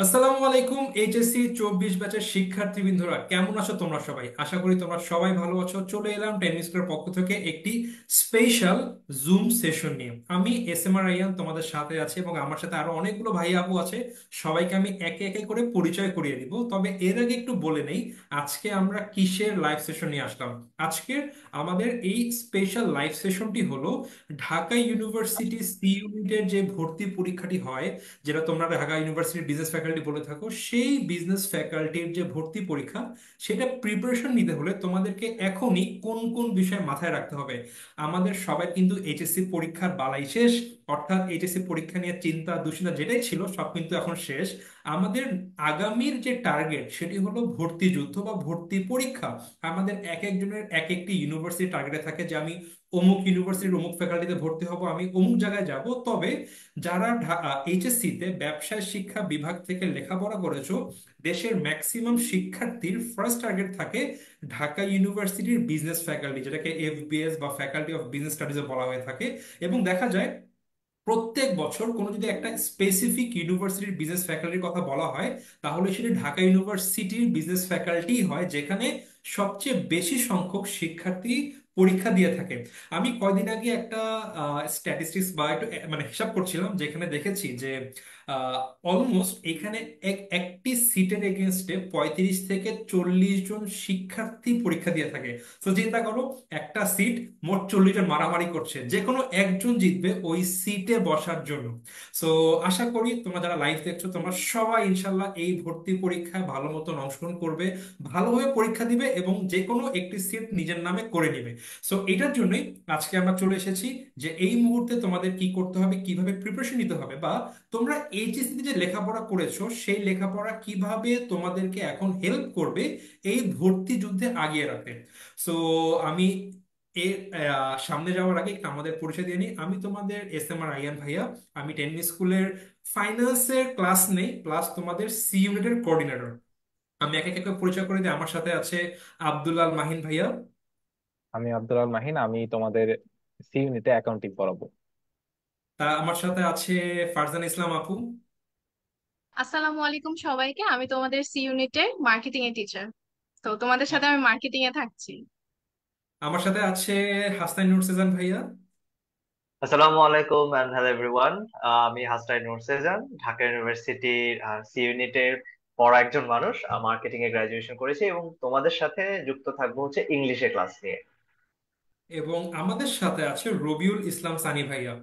আসসালামু আলাইকুম। এইচএসসি 24 ব্যাচের শিক্ষার্থীবৃন্দরা কেমন আছো তোমরা সবাই? আশা করি তোমরা সবাই ভালো আছো। চলে এলাম টেনিস স্কুলের পক্ষ থেকে একটি স্পেশাল জুম সেশন নিয়ে। আমি এস রাইয়ান তোমাদের সাথে আছি এবং আমার সাথে আরো অনেকগুলো ভাই আপু আছে। সবাইকে আমি একে একে করে পরিচয় করিয়ে দিব, তবে এর আগে একটু বলে নেই আজকে আমরা কিসের লাইভ সেশন নিয়ে আসলাম। আজকে আমাদের এই স্পেশাল লাইভ সেশনটি হলো ঢাকা ইউনিভার্সিটি সি ইউনিটের যে ভর্তি পরীক্ষাটি হয়, যেটা তোমরা ঢাকা ইউনিভার্সিটির বিজনেস ফ্যাকাল্টি বলে থাকো, সেই বিজনেস ফ্যাকাল্টির যে ভর্তি পরীক্ষা, সেটা প্রিপারেশন নিতে হলে তোমাদেরকে এখনই কোন কোন বিষয় মাথায় রাখতে হবে। আমাদের সবাই কিন্তু এইচএসসি পরীক্ষার বালাই শেষ, অর্থাৎ এইচএসসি পরীক্ষা নিয়ে চিন্তা দুশ্চিন্তা যেটাই ছিল সব কিন্তু এখন শেষ। আমাদের আগামীর যে টার্গেট সেটি হলো ভর্তি যুদ্ধ বা ভর্তি পরীক্ষা। আমাদের এক একজনের এক একটি ইউনিভার্সিটি টার্গেটে থাকে যে আমি অমুক ইউনিভার্সিটির অমুক ফ্যাকাল্টিতে ভর্তি হব, আমি অমুক জায়গায় যাব। তবে যারা এইচএসসি তে ব্যবসায় শিক্ষা বিভাগ থেকে লেখাপড়া করেছো, দেশের ম্যাক্সিমাম শিক্ষার্থীর ফার্স্ট টার্গেট থাকে ঢাকা ইউনিভার্সিটির বিজনেস ফ্যাকাল্টি, যেটাকে এফবিএস বা ফ্যাকাল্টি অফ বিজনেস স্টাডিজে বলা হয়ে থাকে। এবং দেখা যায় প্রত্যেক বছর কোনো যদি একটা স্পেসিফিক ইউনিভার্সিটির বিজনেস ফ্যাকাল্টির কথা বলা হয়, তাহলে সেটি ঢাকা ইউনিভার্সিটির বিজনেস ফ্যাকাল্টি হয়, যেখানে সবচেয়ে বেশি সংখ্যক শিক্ষার্থী পরীক্ষা দিয়ে থাকে। আমি কয়দিন আগে একটা স্ট্যাটিস্টিক্স বা একটু মানে হিসাব করছিলাম, যেখানে দেখেছি যে অলমোস্ট এখানে একটি সিটের এগেনস্টে 35 থেকে 40 জন শিক্ষার্থী পরীক্ষা দিয়ে থাকে। তো চিন্তা করো, একটা সিট মোট 40 জন মারামারি করছে, যে কোনো একজন জিতবে ওই সিটে বসার জন্য। সো আশা করি তোমরা যারা লাইভ দেখছো তোমরা সবাই ইনশাল্লাহ এই ভর্তি পরীক্ষায় ভালো মতন অংশগ্রহণ করবে, ভালোভাবে পরীক্ষা দিবে এবং যে কোনো একটি সিট নিজের নামে করে নিবে। সো এটার জন্যই আজকে আমরা চলে এসেছি যে এই মুহূর্তে তোমাদের কি করতে হবে, কিভাবে প্রিপারেশন নিতে হবে, বা তোমরা এইচএসসি যে লেখাপড়া করেছো সেই লেখাপড়া কিভাবে তোমাদেরকে এখন হেল্প করবে এই ভর্তি যুদ্ধে আগিয়ে রাখতে। সো আমি এর সামনে যাওয়ার আগে একটু আমাদের পরিচয় দিয়ে নিই। আমি তোমাদের রাইয়ান ভাইয়া। আমি টেনিস স্কুলের ফাইন্যান্সের ক্লাস নেই, প্লাস তোমাদের সি ইউনিটের কোঅর্ডিনেটর। আমি এক এক করে পরিচয় করে দিই। আমার সাথে আছে আব্দুল্লাল মাহিন ভাইয়া। আমি আব্দুল আল মাহিন, আমি তোমাদের সি ইউনিটে অ্যাকাউন্টিং পড়াবো। তা আমার সাথে আছে ফারজান ইসলাম আপু। আসসালামু আলাইকুম সবাইকে। আমি তোমাদের সি ইউনিটের মার্কেটিং এর টিচার। তো তোমাদের সাথে আমি মার্কেটিং এ থাকছি। আমার সাথে আছে হাসান নুর সেজান ভাইয়া। আসসালামু আলাইকুম এন্ড হ্যালো এভরিওয়ান। আমি হাসনাইন নূর সেজান, ঢাকা ইউনিভার্সিটির সি ইউনিটের পড়া একজন মানুষ। মার্কেটিং এ গ্রাজুয়েশন করেছি এবং তোমাদের সাথে যুক্ত থাকবো হচ্ছে ইংলিশে ক্লাস নিয়ে। এবং আমাদের সাথে আছে রবিউল ইসলাম সানি ভাইয়া।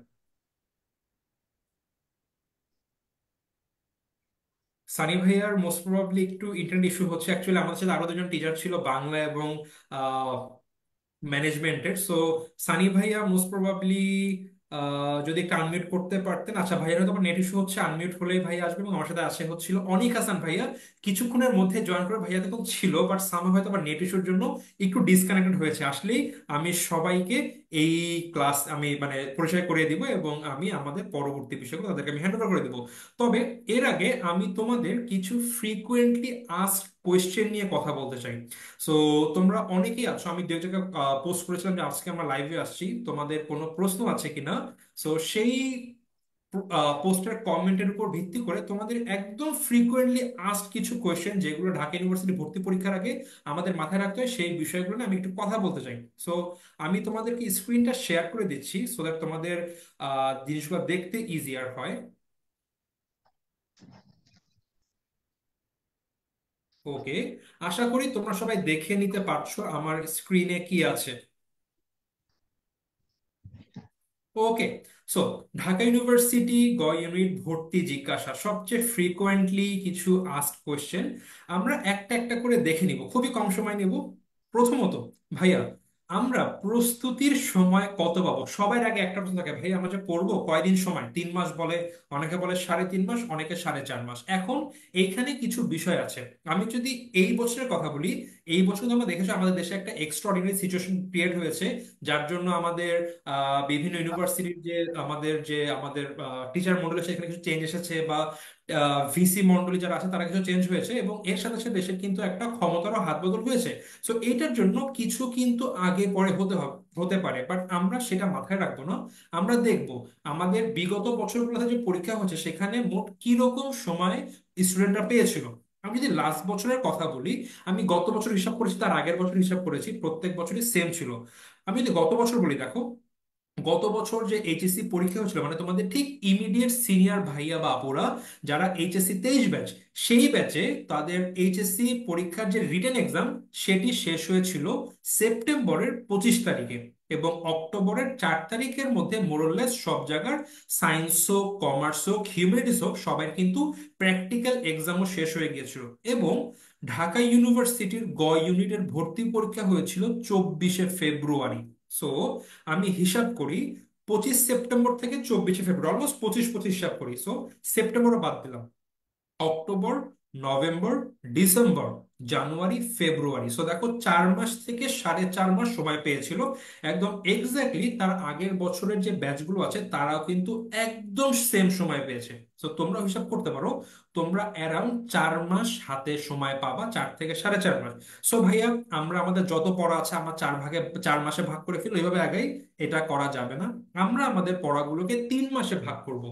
সানি ভাইয়ার মোস্ট প্রবাবলি একটু ইন্টারনেট ইস্যু হচ্ছে। অ্যাকচুয়ালি আমাদের সাথে আরো দুজন টিচার ছিল, বাংলা এবং ম্যানেজমেন্টের। সো সানি ভাইয়া মোস্ট প্রবাবলি যদি একটু আনমিউট করতে পারতেন। আচ্ছা, ভাইয়ার হয়তো নেট ইস্যু হচ্ছে, আনমিউট হলেই ভাইয়া আসবে। এবং আমার সাথে আসে হচ্ছিল অনিক হাসান ভাইয়া, কিছুক্ষণের মধ্যে জয়েন করে ভাইয়া তখন ছিল, বাট সামহাও হয়তো আবার নেট ইস্যুর জন্য একটু ডিসকানেক্টেড হয়েছে। আসলেই আমি সবাইকে এই ক্লাস আমি মানে পরিচয় করিয়ে দিব এবং আমি আমাদের পরবর্তী বিষয়গুলো তাদেরকে আমি হ্যান্ড ওভার করে দেবো। তবে এর আগে আমি তোমাদের কিছু ফ্রিকুয়েন্টলি আস্কড কোয়েশ্চেন নিয়ে কথা বলতে চাই। সো তোমরা অনেকেই আছো, আমি দু এক জায়গায় পোস্ট করেছিলাম যে আজকে আমরা লাইভে আসছি, তোমাদের কোনো প্রশ্ন আছে কিনা। সো সেই পোস্টের কমেন্টের উপর ভিত্তি করে তোমাদের একদম ফ্রিকোয়েন্টলি আস্ক কিছু কোয়েশ্চেন, যেগুলো ঢাকা ইউনিভার্সিটি ভর্তি পরীক্ষার আগে আমাদের মাথায় রাখতে হয়, সেই বিষয়গুলো নিয়ে আমি একটু কথা বলতে চাই। সো আমি তোমাদেরকে স্ক্রিনটা শেয়ার করে দিচ্ছি সো দ্যাট তোমাদের জিনিসগুলো দেখতে ইজিয়ার হয়। ওকে, আশা করি তোমরা সবাই দেখে নিতে পারছো আমার স্ক্রিনে কি আছে। ওকে। সো ঢাকা ইউনিভার্সিটি গ ইউনিট ভর্তি জিজ্ঞাসা, সবচেয়ে ফ্রিকোয়েন্টলি কিছু আস্কড কোয়েশ্চেন আমরা একটা একটা করে দেখে নিব, খুবই কম সময় নেব। প্রথমত, ভাইয়া আমরা প্রস্তুতির সময় কত পাবো? সবার আগে একটা প্রশ্ন থাকে, ভাই আমরা যে পড়বো কয়দিন সময়, 3 মাস বলে, অনেকে বলে 3.5 মাস, অনেকে 4.5 মাস। এখন এইখানে কিছু বিষয় আছে। আমি যদি এই বছরের কথা বলি, এই বছর তো আমরা দেখেছো আমাদের দেশে একটা এক্সট্রাঅর্ডিনারি সিচুয়েশন ক্রিয়েট হয়েছে, যার জন্য আমাদের বিভিন্ন ইউনিভার্সিটির যে আমাদের টিচার মন্ডলী সেখানে কিছু চেঞ্জ এসেছে, বা ভিসি মন্ডলী যারা আছে তারা কিছু চেঞ্জ হয়েছে, এবং এর সাথে সাথে দেশের কিন্তু একটা ক্ষমতারও হাত বদল হয়েছে। সো এটার জন্য কিছু কিন্তু আগে পরে হতে পারে, বাট আমরা সেটা মাথায় রাখবো না। আমরা দেখব আমাদের বিগত বছরগুলোতে যে পরীক্ষা হচ্ছে সেখানে মোট কি রকম সময় স্টুডেন্টরা পেয়েছিল। আমি যদি লাস্ট বছরের কথা বলি, আমি গত বছর হিসাব করেছি, তার আগের বছর হিসাব করেছি, প্রত্যেক বছরই সেম ছিল। আমি যদি গত বছর বলি, দেখো গত বছর যে এইচএসসি পরীক্ষা হয়েছিল, মানে তোমাদের ঠিক ইমিডিয়েট সিনিয়র ভাইয়া বা আপুরা যারা এইচএসসি 23 ব্যাচ, সেই ব্যাচে তাদের এইচএসসি পরীক্ষার যে রিটেন এক্সাম সেটি শেষ হয়েছিল সেপ্টেম্বরের 25 তারিখে, এবং অক্টোবরের 4 তারিখের মধ্যে মোরলেস সব জায়গার সায়েন্স হোক, কমার্স হোক, হিউম্যানিটিস হোক, সবাই কিন্তু প্র্যাকটিক্যাল এক্সামও শেষ হয়ে গিয়েছিল। এবং ঢাকা ইউনিভার্সিটির ইউনিটের ভর্তি পরীক্ষা হয়েছিল 24শে ফেব্রুয়ারি। সো আমি হিসাব করি 25 সেপ্টেম্বর থেকে 24শে ফেব্রুয়ারি, অলমোস্ট 25-25 হিসাব করি। সো সেপ্টেম্বরও বাদ দিলাম, অক্টোবর, নভেম্বর, ডিসেম্বর, জানুয়ারি, ফেব্রুয়ারি। সো দেখো 4 মাস থেকে 4.5 মাস সময় পেয়েছিল। একদম এক্স্যাক্টলি তার আগের বছরের যে ব্যাচগুলো আছে তারাও কিন্তু একদম সেম সময় পেয়েছে। তো তোমরা হিসাব করতে পারো, তোমরা অ্যারাউন্ড 4 মাস হাতে সময় পাবা, 4 থেকে 4.5 মাস। সো ভাইয়া, আমরা আমাদের যত পড়া আছে আমরা 4 মাসে ভাগ করে ফেলো, এইভাবে আগেই এটা করা যাবে না। আমরা আমাদের পড়াগুলোকে 3 মাসে ভাগ করব।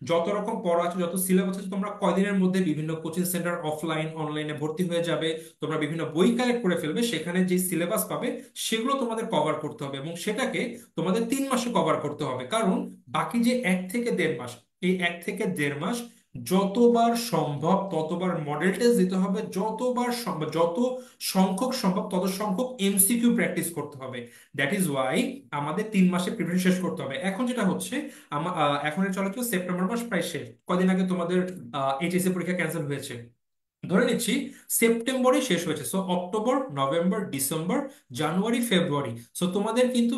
যত রকম পড়া আছে, যত সিলেবাস আছে, তোমরা কয়দিনের মধ্যে বিভিন্ন কোচিং সেন্টার অফলাইন অনলাইনে ভর্তি হয়ে যাবে, তোমরা বিভিন্ন বই কালেক্ট করে ফেলবে, সেখানে যে সিলেবাস পাবে সেগুলো তোমাদের কভার করতে হবে, এবং সেটাকে তোমাদের 3 মাসে কভার করতে হবে। কারণ বাকি যে 1 থেকে 1.5 মাস, এই 1 থেকে 1.5 মাস যতবার সম্ভব ততবার মডেল টেস্ট দিতে হবে, যতবার সম্ভব, যত সংখ্যক সম্ভব তত সংখ্যক এমসিকিউ প্র্যাকটিস করতে হবে। দ্যাট ইজ ওয়াই আমাদের 3 মাসে প্রিপারেশন শেষ করতে হবে। এখন যেটা হচ্ছে, এখন চলো তো সেপ্টেম্বর মাস প্রায় শেষ, কদিন আগে তোমাদের এইচএসসি পরীক্ষা ক্যান্সেল হয়েছে, ধরে নিচ্ছি সেপ্টেম্বরে শেষ হয়েছে। সো অক্টোবর, নভেম্বর, ডিসেম্বর, জানুয়ারি, ফেব্রুয়ারি। সো তোমাদের কিন্তু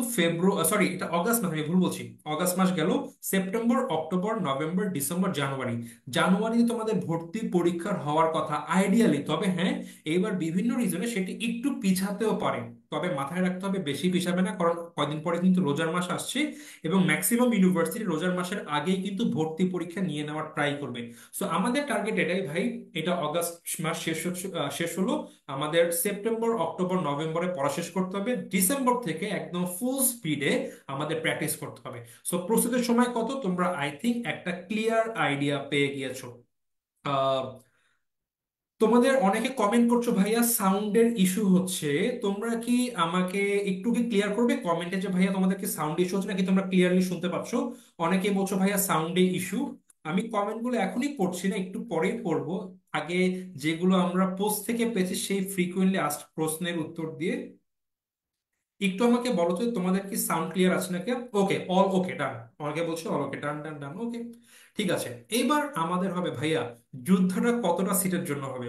সরি, এটা অগাস্ট মাস, আমি ভুল বলছি, অগাস্ট মাস গেল। সেপ্টেম্বর, অক্টোবর, নভেম্বর, ডিসেম্বর, জানুয়ারি। জানুয়ারিতে তোমাদের ভর্তি পরীক্ষার হওয়ার কথা আইডিয়ালি, তবে হ্যাঁ, এইবার বিভিন্ন রিজনে সেটি একটু পিছাতেও পারে। তবে মাথায় রাখতে হবে বেশি পিছাবে না, কারণ কয়দিন পরে কিন্তু রোজার মাস আসছে, এবং ম্যাক্সিমাম ইউনিভার্সিটি রোজার মাসের আগেই কিন্তু ভর্তি পরীক্ষা নিয়ে নেওয়ার ট্রাই করবে। সো আমাদের টার্গেট এটাই ভাই, এটা অগাস্ট মাস শেষ হলো, আমাদের সেপ্টেম্বর, অক্টোবর, নভেম্বরে পড়া শেষ করতে হবে, ডিসেম্বর থেকে একদম ফুল স্পিডে আমাদের প্র্যাকটিস করতে হবে। সো প্রস্তুতির সময় কত, তোমরা আই থিঙ্ক একটা ক্লিয়ার আইডিয়া পেয়ে গিয়েছো। আহ তোমাদের অনেকে কমেন্ট করছো ভাইয়া সাউন্ডের ইস্যু হচ্ছে, তোমরা কি আমাকে একটু কি ক্লিয়ার করবে কমেন্টে যে ভাইয়া তোমাদের কি সাউন্ড ইস্যু হচ্ছে নাকি তোমরা ক্লিয়ারলি শুনতে পাচ্ছো? অনেকে বলছো ভাইয়া সাউন্ডে ইস্যু। আমি কমেন্টগুলো এখনই পড়ছি না, একটু পরেই পড়বো। আগে যেগুলো আমরা পোস্ট থেকে পেয়েছি সেই ফ্রিকুয়েন্টলি আস্কড প্রশ্নের উত্তর দিয়ে একটু আমাকে বলো তো তোমাদের কি সাউন্ড ক্লিয়ার আছে নাকি। ওকে, অল ওকে, ডান। অনেকে বলছো অল ওকে, ডান ডান ডান, ওকে, ঠিক আছে। এইবার আমাদের হবে ভাইয়া, যুদ্ধটা কতটা সিটের জন্য হবে।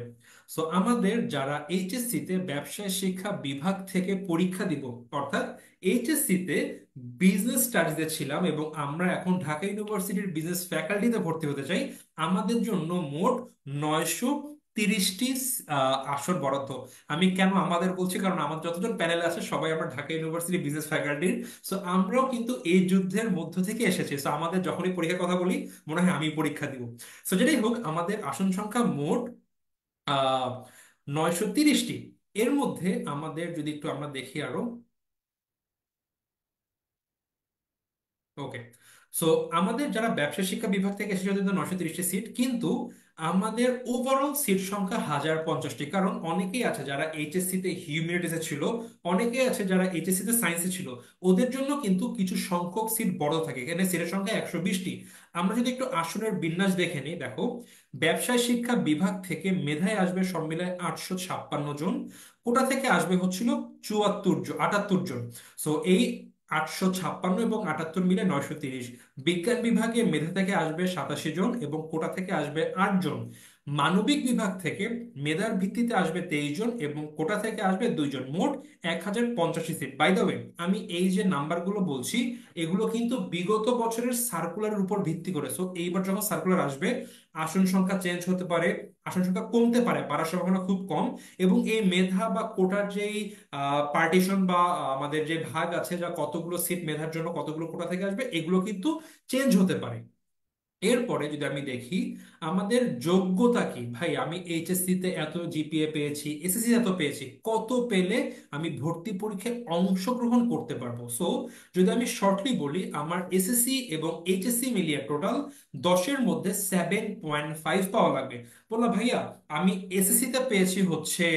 সো আমাদের যারা এইচএসসি তে ব্যবসায় শিক্ষা বিভাগ থেকে পরীক্ষা দিব, অর্থাৎ এইচএসসি তে বিজনেস স্টাডিজে ছিলাম এবং আমরা এখন ঢাকা ইউনিভার্সিটির বিজনেস ফ্যাকাল্টিতে ভর্তি হতে চাই, আমাদের জন্য মোট 930টি আসন বরাদ্দ। আমি কেন আমাদের বলছি, কারণ আমাদের যতজন প্যানেলে আছে সবাই আমরা ঢাকা ইউনিভার্সিটি বিজনেস ফ্যাকাল্টির। সো আমরাও কিন্তু এই যুদ্ধের মধ্য থেকে এসেছি। সো আমাদের যখনই পরীক্ষার কথা বলি মনে হয় আমি পরীক্ষা দিব। সো যেটাই হোক, আমাদের আসন সংখ্যা মোট 930টি। এর মধ্যে আমাদের যদি একটু আমরা দেখি আরো, ওকে, সো আমাদের যারা ব্যবসায় শিক্ষা বিভাগ থেকে এসেছে ওদের 930টি সিট, কিন্তু আমাদের ওভারঅল সিট সংখ্যা 1050টি। কারণ অনেকেই আছে যারা এইচএসসি তে হিউম্যানিটিসে ছিল, অনেকেই আছে যারা এইচএসসি তে সায়েন্সে ছিল, ওদের জন্য কিন্তু কিছু সংখ্যক সিট বড় থাকে, এখানে সিটের সংখ্যা 120টি। আমরা যদি একটু আসনের বিন্যাস দেখে নিই, দেখো ব্যবসায় শিক্ষা বিভাগ থেকে মেধায় আসবে সব মিলায় 856 জন, কোটা থেকে আসবে হচ্ছিল 78 জন। সো এই 856 এবং 78 মিলে 930। বিজ্ঞান বিভাগে মেধা থেকে আসবে 87 জন এবং কোটা থেকে আসবে 8 জন। মানবিক বিভাগ থেকে মেধার ভিত্তিতে আসবে 23 জন এবং কোটা থেকে আসবে 2 জন। মোট 1085 সিট। বাই দ্য ওয়ে, আমি এই যে নাম্বারগুলো বলছি এগুলো কিন্তু বিগত বছরের সার্কুলারের উপর ভিত্তি করে। সো এইবার যখন সার্কুলার আসবে আসন সংখ্যা চেঞ্জ হতে পারে, আসন সংখ্যা কমতে পারে, বাড়ার সম্ভাবনা খুব কম। এবং এই মেধা বা কোটার যেই পার্টিশন বা আমাদের যে ভাগ আছে, যা কতগুলো সিট মেধার জন্য কতগুলো কোটা থেকে আসবে, এগুলো কিন্তু চেঞ্জ হতে পারে। এরপরে যদি আমি দেখি আমাদের যোগ্যতা কি, ভাই আমি এইচএসসি তে এত জিপিএ পেয়েছি, এসএসসি এত পেয়েছি, কত পেলে আমি ভর্তি পরীক্ষায় অংশগ্রহণ করতে পারবো। সো যদি আমি শর্টলি বলি, আমার এসএসসি এবং এইচএসসি মিলিয়ে টোটাল 10-এর মধ্যে 7.5 পাওয়া লাগবে। বললাম ভাইয়া আমি এসএসসি তে পেয়েছি হচ্ছে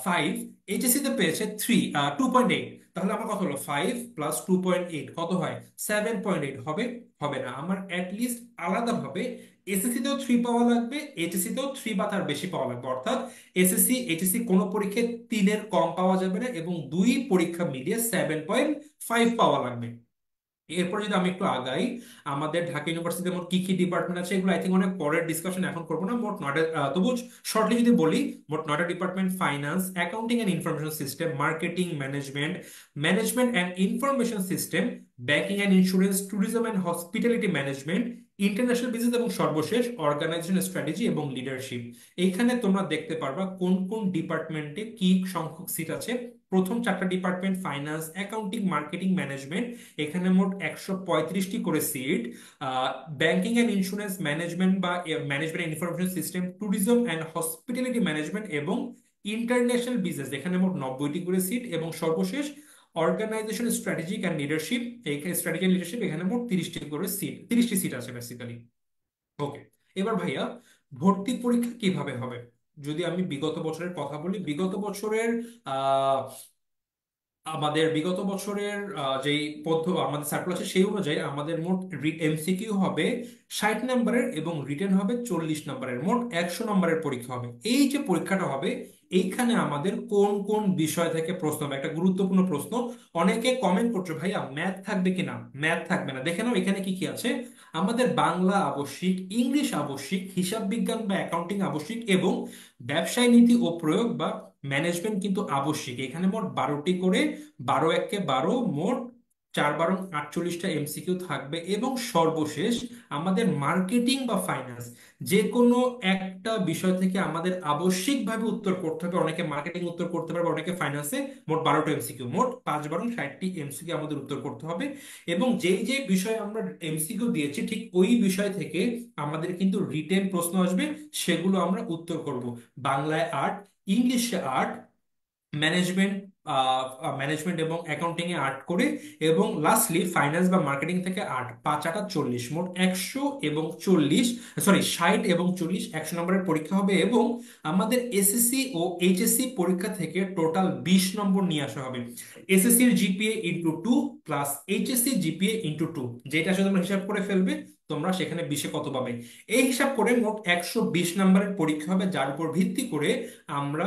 5, এইচএসসি তে পেয়েছে 2.8, তাহলে আমার কত হলো 5 + 2.8 কত হয় 7.8 হবে? হবে না। আমার অ্যাটলিস্ট আলাদাভাবে এসএসসি তেও 3 পাওয়া লাগবে, এইচএসসি তেও 3 বা তার বেশি পাওয়া লাগবে। অর্থাৎ এসএসসি এইচএসসি কোনো পরীক্ষায় 3-এর কম পাওয়া যাবে না এবং দুই পরীক্ষা মিলিয়ে 7.5 পাওয়া লাগবে। এরপর যদি আমি একটু আগাই, আমাদের ঢাকা ইউনিভার্সিটিতে মোট কি কি ডিপার্টমেন্ট আছে এগুলো আই থিঙ্ক অনেক পরের ডিসকাশন, এখন করবো না। মোট নয়টা, তবু শর্টলি যদি বলি, মোট 9টা department: finance, accounting and information system, marketing, management, management and information system, banking and insurance, tourism and hospitality management, international business এবং সর্বশেষ অর্গানাইজেশন স্ট্র্যাটেজি এবং লিডারশিপ। এইখানে তোমরা দেখতে পারবা কোন কোন ডিপার্টমেন্টে কি সংখ্যক সিট আছে। প্রথম 4টা department finance, accounting, marketing, management, এখানে মোট 135টি করে সিট। ব্যাংকিং অ্যান্ড ইন্স্যুরেন্স ম্যানেজমেন্ট বা management information system, tourism and hospitality management এবং ইন্টারন্যাশনাল বিজনেস, এখানে মোট 90টি করে সিট। এবং সর্বশেষ অর্গানাইজেশন স্ট্র্যাটেজিক অ্যান্ড লিডারশিপ, এইখানে স্ট্র্যাটেজি অ্যান্ড লিডারশিপ, এখানে মোট 30টি সিট আছে বেসিক্যালি। ওকে, এবার ভাইয়া ভর্তি পরীক্ষা কিভাবে হবে? যদি আমি বিগত বছরের কথা বলি, বিগত বছরের আমাদের বিগত বছরের যেই আমাদের সার্কুলার আছে সেই অনুযায়ী আমাদের মোট এমসিকিউ হবে 60 নম্বরের এবং রিটেন হবে 40 নম্বরের, মোট 100 নম্বরের পরীক্ষা হবে। এই যে পরীক্ষাটা হবে, এইখানে আমাদের কোন কোন বিষয় থেকে প্রশ্ন হবে, একটা গুরুত্বপূর্ণ প্রশ্ন। অনেকে কমেন্ট করছো ভাইয়া ম্যাথ থাকবে কিনা, ম্যাথ থাকবে না। দেখে নাও এখানে কি কি আছে। আমাদের বাংলা আবশ্যিক, ইংলিশ আবশ্যিক, হিসাব বিজ্ঞান বা অ্যাকাউন্টিং আবশ্যিক এবং ব্যবসায় নীতি ও প্রয়োগ বা ম্যানেজমেন্ট কিন্তু আবশ্যিক। এখানে মোট 12টি করে, 12 × 1 = 12, মোট 4 × 48টা এমসিকিউ থাকবে। এবং সর্বশেষ আমাদের মার্কেটিং বা ফাইন্যান্স, যে কোনো একটা বিষয় থেকে আমাদের আবশ্যিকভাবে উত্তর করতে হবে। অনেকে মার্কেটিং উত্তর করতে পারবে, অনেকে ফাইন্যান্সে। মোট 12টা এমসিকিউ, মোট 5 × 12 = 60টি এমসিকিউ আমাদের উত্তর করতে হবে। এবং যেই যে বিষয়ে আমরা এমসিকিউ দিয়েছি ঠিক ওই বিষয় থেকে আমাদের কিন্তু রিটেন প্রশ্ন আসবে, সেগুলো আমরা উত্তর করব। বাংলায় 8, ইংলিশে 8, ম্যানেজমেন্ট ম্যানেজমেন্ট এবং অ্যাকাউন্টিং এ 8 করে, এবং লাস্টলি ফাইন্যান্স বা মার্কেটিং থেকে 8, 5 × 8 = 40, মোট 100 এবং 40, সরি 60 এবং 40, 100 নম্বরের পরীক্ষা হবে। এবং আমাদের এসএসসি ও এইচএসসি পরীক্ষা থেকে টোটাল 20 নম্বর নিয়ে আসা হবে। এসএসসি এর GPA into 2 plus HSC GPA into 2, যেটা আসলে তোমরা হিসাব করে ফেলবে তোমরা সেখানে 20-এ কত পাবে। এই হিসাব করে মোট 120 নম্বরের পরীক্ষা হবে, যার উপর ভিত্তি করে আমরা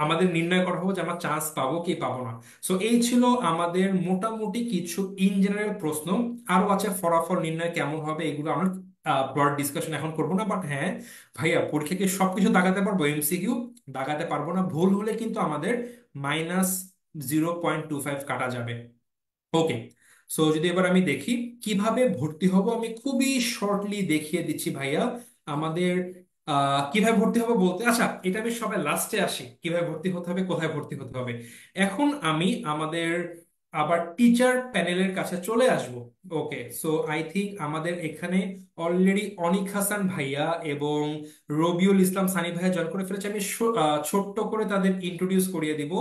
আমাদের নির্ণয় করা হবে যে আমরা চান্স পাবো কি পাবো না। সো এই ছিল আমাদের মোটামুটি কিছু ইন জেনারেল প্রশ্ন। আরো আছে ফলাফল নির্ণয় কেমন হবে, এগুলো আমরা ব্রড ডিসকাশন এখন করবো না। বাট হ্যাঁ ভাইয়া, পরীক্ষাকে সবকিছু দাগাতে পারবো, এমসিকিউ দাগাতে পারবো না। ভুল হলে কিন্তু আমাদের -0.25 কাটা যাবে। ওকে, সো যদি এবার আমি দেখি কিভাবে ভর্তি হব, আমি খুবই শর্টলি দেখিয়ে দিচ্ছি ভাইয়া। আমাদের কিভাবে ভর্তি হবে বলতে, আচ্ছা এটা আমি সবাই লাস্টে আসি, কিভাবে ভর্তি হতে হবে, কোথায় ভর্তি হতে হবে। এখন আমি আমাদের আবার টিচার প্যানেলের কাছে চলে আসব। ওকে, সো আই থিংক আমাদের এখানে অলরেডি অনিক হাসান ভাইয়া এবং রবিউল ইসলাম সানি ভাইয়া জয়েন করে ফেলেছে। আমি ছোট্ট করে তাদের ইন্ট্রোডিউস করিয়ে দিব।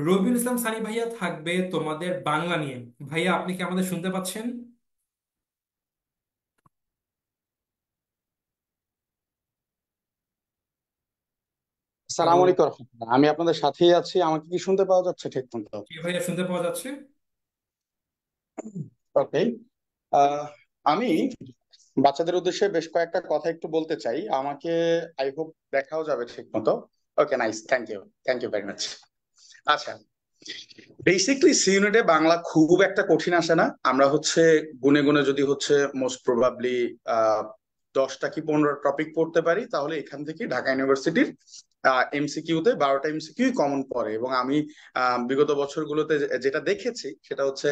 রবিউল ইসলাম সানি ভাইয়া থাকবে তোমাদের বাংলা নিয়ে। ভাইয়া আপনি কি আমাদের শুনতে পাচ্ছেন? হ্যালো, সালাম আলাইকুম রহমতুল্লাহ। আমি আপনাদের সাথেই আছি। আমাকে কি শুনতে পাওয়া যাচ্ছে ঠিক মতো? কি ভাইয়া শুনতে পাওয়া যাচ্ছে? ওকে। আমি বাচ্চাদের উদ্দেশ্যে বেশ কয়েকটা কথা একটু বলতে চাই। আমাকে আই হোপ দেখাও যাবে ঠিক মতো। Okay, nice, thank you very much. আচ্ছা, বেসিকলি সি ইউনিটে বাংলা খুব একটা কঠিন আসে না। আমরা গুনে গুনে যদি মোস্ট প্রবাবলি 10টা কি 15টা টপিক পড়তে পারি, তাহলে এখান থেকে ঢাকা ইউনিভার্সিটির এমসিকিউতে 12টা এমসিকিউ কমন পড়ে। এবং আমি বিগত বছরগুলোতে যেটা দেখেছি সেটা হচ্ছে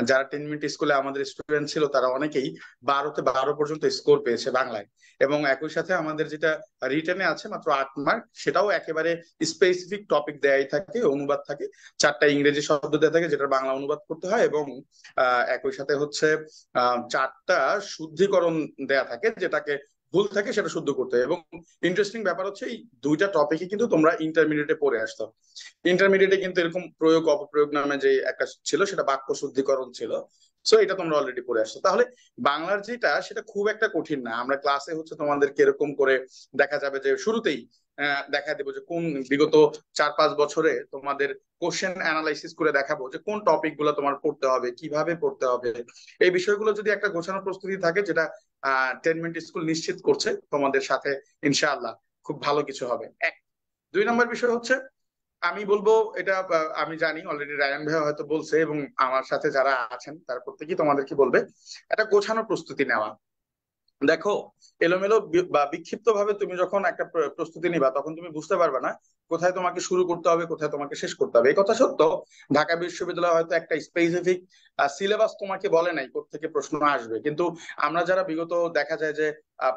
যারা 10 মিনিট স্কুলে আমাদের স্টুডেন্ট ছিল তারা অনেকেই 12তে 12 পর্যন্ত স্কোর পেয়েছে বাংলায়। এবং একই সাথে আমাদের যেটা রিটেনে আছে মাত্র 8 মার্ক, সেটাও একেবারে স্পেসিফিক টপিক দেয়াই থাকে, অনুবাদ থাকে, 4টা ইংরেজি শব্দ দেওয়া থাকে যেটা বাংলা অনুবাদ করতে হয়, এবং একই সাথে হচ্ছে 4টা শুদ্ধিকরণ দেয়া থাকে, যেটাকে ভুল থাকে সেটা শুদ্ধ করতে হয়। এবং ইন্টারেস্টিং ব্যাপার হচ্ছে এই 2টা টপিকই কিন্তু তোমরা ইন্টারমিডিয়েটে পড়ে আসতো। ইন্টারমিডিয়েটে কিন্তু এরকম প্রয়োগ অপপ্রয়োগ নামে যে একটা ছিল সেটা বাক্য শুদ্ধিকরণ ছিল। সো এটা তোমরা অলরেডি পড়ে আসছো। তাহলে বাংলার যেটা সেটা খুব একটা কঠিন না। আমরা ক্লাসে হচ্ছে তোমাদেরকে এরকম করে দেখা যাবে যে শুরুতেই দেখা দেবো যে কোন বিগত 4-5 বছরে তোমাদের কোশ্চেন অ্যানালাইসিস করে দেখাবো যে কোন টপিক গুলো তোমার পড়তে হবে, কিভাবে পড়তে হবে। এই বিষয়গুলো যদি একটা গোছানো প্রস্তুতি থাকে, যেটা 10 মিনিট স্কুল নিশ্চিত করছে তোমাদের সাথে, ইনশাআল্লাহ খুব ভালো কিছু হবে। 2 নম্বর বিষয় হচ্ছে আমি বলবো এটা, আমি জানি অলরেডি রায়ান ভাই হয়তো বলছে এবং আমার সাথে যারা আছেন তার প্রত্যেকেই তোমাদেরকে বলবে, একটা গোছানো প্রস্তুতি নেওয়া। দেখো, এলোমেলো বা বিক্ষিপ্ত ভাবে তুমি যখন একটা প্রস্তুতি নিবা তখন তুমি বুঝতে পারবে না কোথায় তোমাকে শুরু করতে হবে, কোথায় তোমাকে শেষ করতে হবে। এই কথা সত্য, ঢাকা বিশ্ববিদ্যালয় হয়তো একটা স্পেসিফিক সিলেবাস তোমাকে বলে নাই কোত্থেকে প্রশ্ন আসবে, কিন্তু আমরা যারা বিগত দেখা যায় যে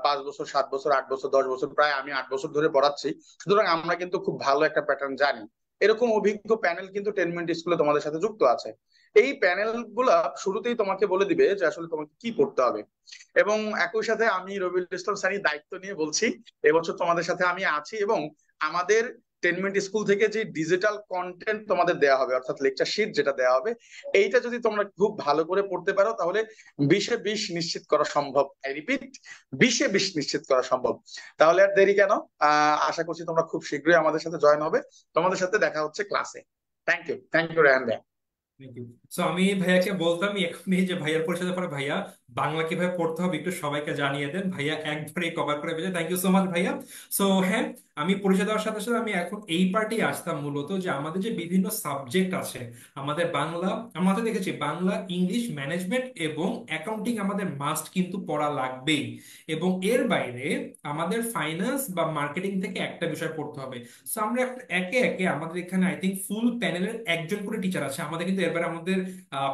5 বছর, 7 বছর, 8 বছর, 10 বছর, প্রায় আমি 8 বছর ধরে পড়াচ্ছি, সুতরাং আমরা কিন্তু খুব ভালো একটা প্যাটার্ন জানি। এরকম অভিজ্ঞ প্যানেল কিন্তু 10 মিনিট স্কুলে তোমাদের সাথে যুক্ত আছে। এই প্যানেল গুলা শুরুতেই তোমাকে বলে দিবে যে আসলে তোমাকে কি পড়তে হবে। এবং একই সাথে আমি রবিউল ইসলাম স্যারই দায়িত্ব নিয়ে বলছি, এবছর তোমাদের সাথে আমি আছি, এবং আমাদের 10 মিনিট স্কুল থেকে যে ডিজিটাল কন্টেন্ট তোমাদের দেওয়া হবে, অর্থাৎ লেকচার শিট যেটা দেওয়া হবে, এইটা যদি তোমরা খুব ভালো করে পড়তে পারো তাহলে 20-এ 20 নিশ্চিত করা সম্ভব। আই রিপিট, 20-এ 20 নিশ্চিত করা সম্ভব। তাহলে আর দেরি কেন, আশা করছি তোমরা খুব শীঘ্রই আমাদের সাথে জয়েন হবে। তোমাদের সাথে দেখা হচ্ছে ক্লাসে। থ্যাংক ইউ রেহান ভাই। Thank you. সো আমি ভাইয়াকে বলতামই এখনই যে ভাইয়ার পরিচয় পরে, ভাইয়া বাংলা কিভাবে পড়তে হবে একটু সবাইকে জানিয়ে দেন। ভাইয়া একবারে কভার করে ফেলেছে, থ্যাংক ইউ সো মাচ ভাইয়া। সো হ্যাঁ, আমি পরিচয় দেওয়ার সাথে সাথে আমি এখন এই পার্টি আসতাম মূলত যে আমাদের যে বিভিন্ন সাবজেক্ট আছে, আমাদের বাংলা, আমাদের দেখেছি বাংলা, ইংলিশ, ম্যানেজমেন্ট এবং অ্যাকাউন্টিং আমাদের মাস্ট কিন্তু পড়া লাগবেই। এবং এর বাইরে আমাদের ফাইন্যান্স বা মার্কেটিং থেকে একটা বিষয় পড়তে হবে। সো আমরা এখন একে একে আমাদের এখানে আই থিঙ্ক ফুল প্যানেলের একজন করে টিচার আছে আমাদের, কিন্তু এবারে আমাদের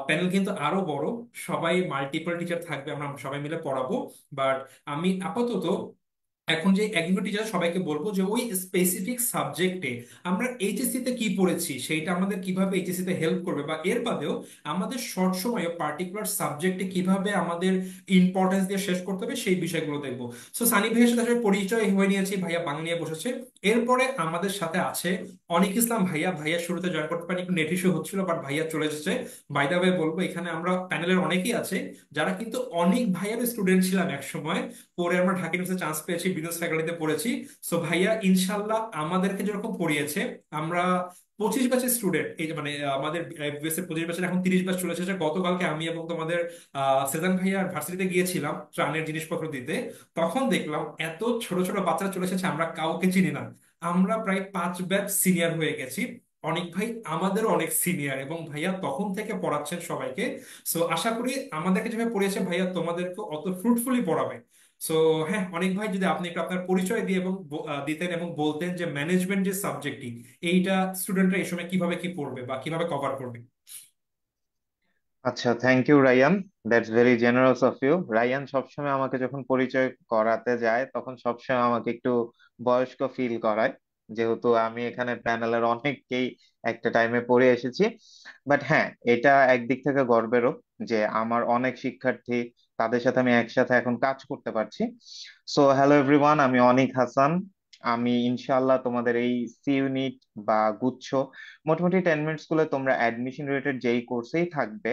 প্যানেল কিন্তু আরো বড়, সবাই মাল্টিপল টিচার থাকবে, আমরা সবাই মিলে পড়াবো। বাট আমি আপাতত এখন যে একজন টিচার সবাইকে বলবো যে ওই স্পেসিফিক সাবজেক্টে আমরা এইচএসসি তে কি পড়েছি সেইটা আমাদের কিভাবে এইচএসসি তে হেল্প করবে, বা এর বাদেও আমাদের শর্ট সময়ে পার্টিকুলার সাবজেক্টে কিভাবে আমাদের ইম্পর্টেন্স দিয়ে শেষ করতে হবে সেই বিষয়গুলো দেখবো। সো সানি ভাইয়ের সাথে আসলে পরিচয় হয়ে নিয়েছি, ভাইয়া বাংলা নিয়ে বসেছে। এরপরে আমাদের সাথে আছে অনিক ইসলাম ভাইয়া। ভাইয়া শুরুতে জয়েন করতে পারেন, একটু নেট ইস্যু হচ্ছিল, বাট ভাইয়া চলে এসেছে। বাই দা ওয়ে বলবো, এখানে আমরা প্যানেলের অনেকেই আছে যারা কিন্তু অনেক ভাইয়ার স্টুডেন্ট ছিলাম এক সময়, পরে আমরা ঢাকা ইউনিভার্সিটি চান্স পেয়েছি, বিজনেস ফ্যাকাল্টিতে পড়েছি। সো ভাইয়া ইনশাল্লাহ আমাদেরকে যেরকম পড়িয়েছে, আমরা 25 ব্যাচের স্টুডেন্ট, এই যে মানে আমাদের বিএস এর 25 ব্যাচের এখন 30 ব্যাচ চলে এসেছে। গতকালকে আমি এবং তোমাদের সেজান ভাইয়ার ভার্সিটিতে গিয়েছিলাম ত্রাণের জিনিসপত্র দিতে, তখন দেখলাম এত ছোট ছোট বাচ্চারা চলে এসেছে, আমরা কাউকে চিনি না। আমরা প্রায় 5 ব্যাচ সিনিয়র হয়ে গেছি। অনেক ভাই আমাদেরও অনেক সিনিয়র, এবং ভাইয়া তখন থেকে পড়াচ্ছেন সবাইকে। সো আশা করি আমাদেরকে যেভাবে পড়িয়েছে ভাইয়া তোমাদেরকে অত ফ্রুটফুলি পড়াবে। সো হ্যাঁ, অনেক ভাই যদি আপনি একটু আপনার পরিচয় দিয়ে এবং দিতেন এবং বলতেন যে ম্যানেজমেন্ট যে সাবজেক্টটি, এইটা স্টুডেন্টরা এই সময় কিভাবে কি পড়বে বা কিভাবে কভার করবে। আচ্ছা, thank you Ryan. That's very generous of you. Ryan সবসময় আমাকে যখন পরিচয় করাতে যায় তখন সবসময় আমাকে একটু বয়স্ক ফিল করায়, যেহেতু আমি এখানে প্যানেলের অনেককেই একটা টাইমে পড়ে এসেছি। বাট হ্যাঁ, এটা একদিক থেকে গর্বেরও যে আমার অনেক শিক্ষার্থী, তাদের সাথে আমি একসাথে এখন কাজ করতে পারছি। সো হ্যালো এভরিওয়ান, আমি অনিক হাসান। আমি ইনশাআল্লাহ তোমাদের এই সি ইউনিট বা গুচ্ছ, মোটামুটি 10 মিনিট স্কুলে তোমরা অ্যাডমিশন রিলেটেড যেই কোর্সেই থাকবে,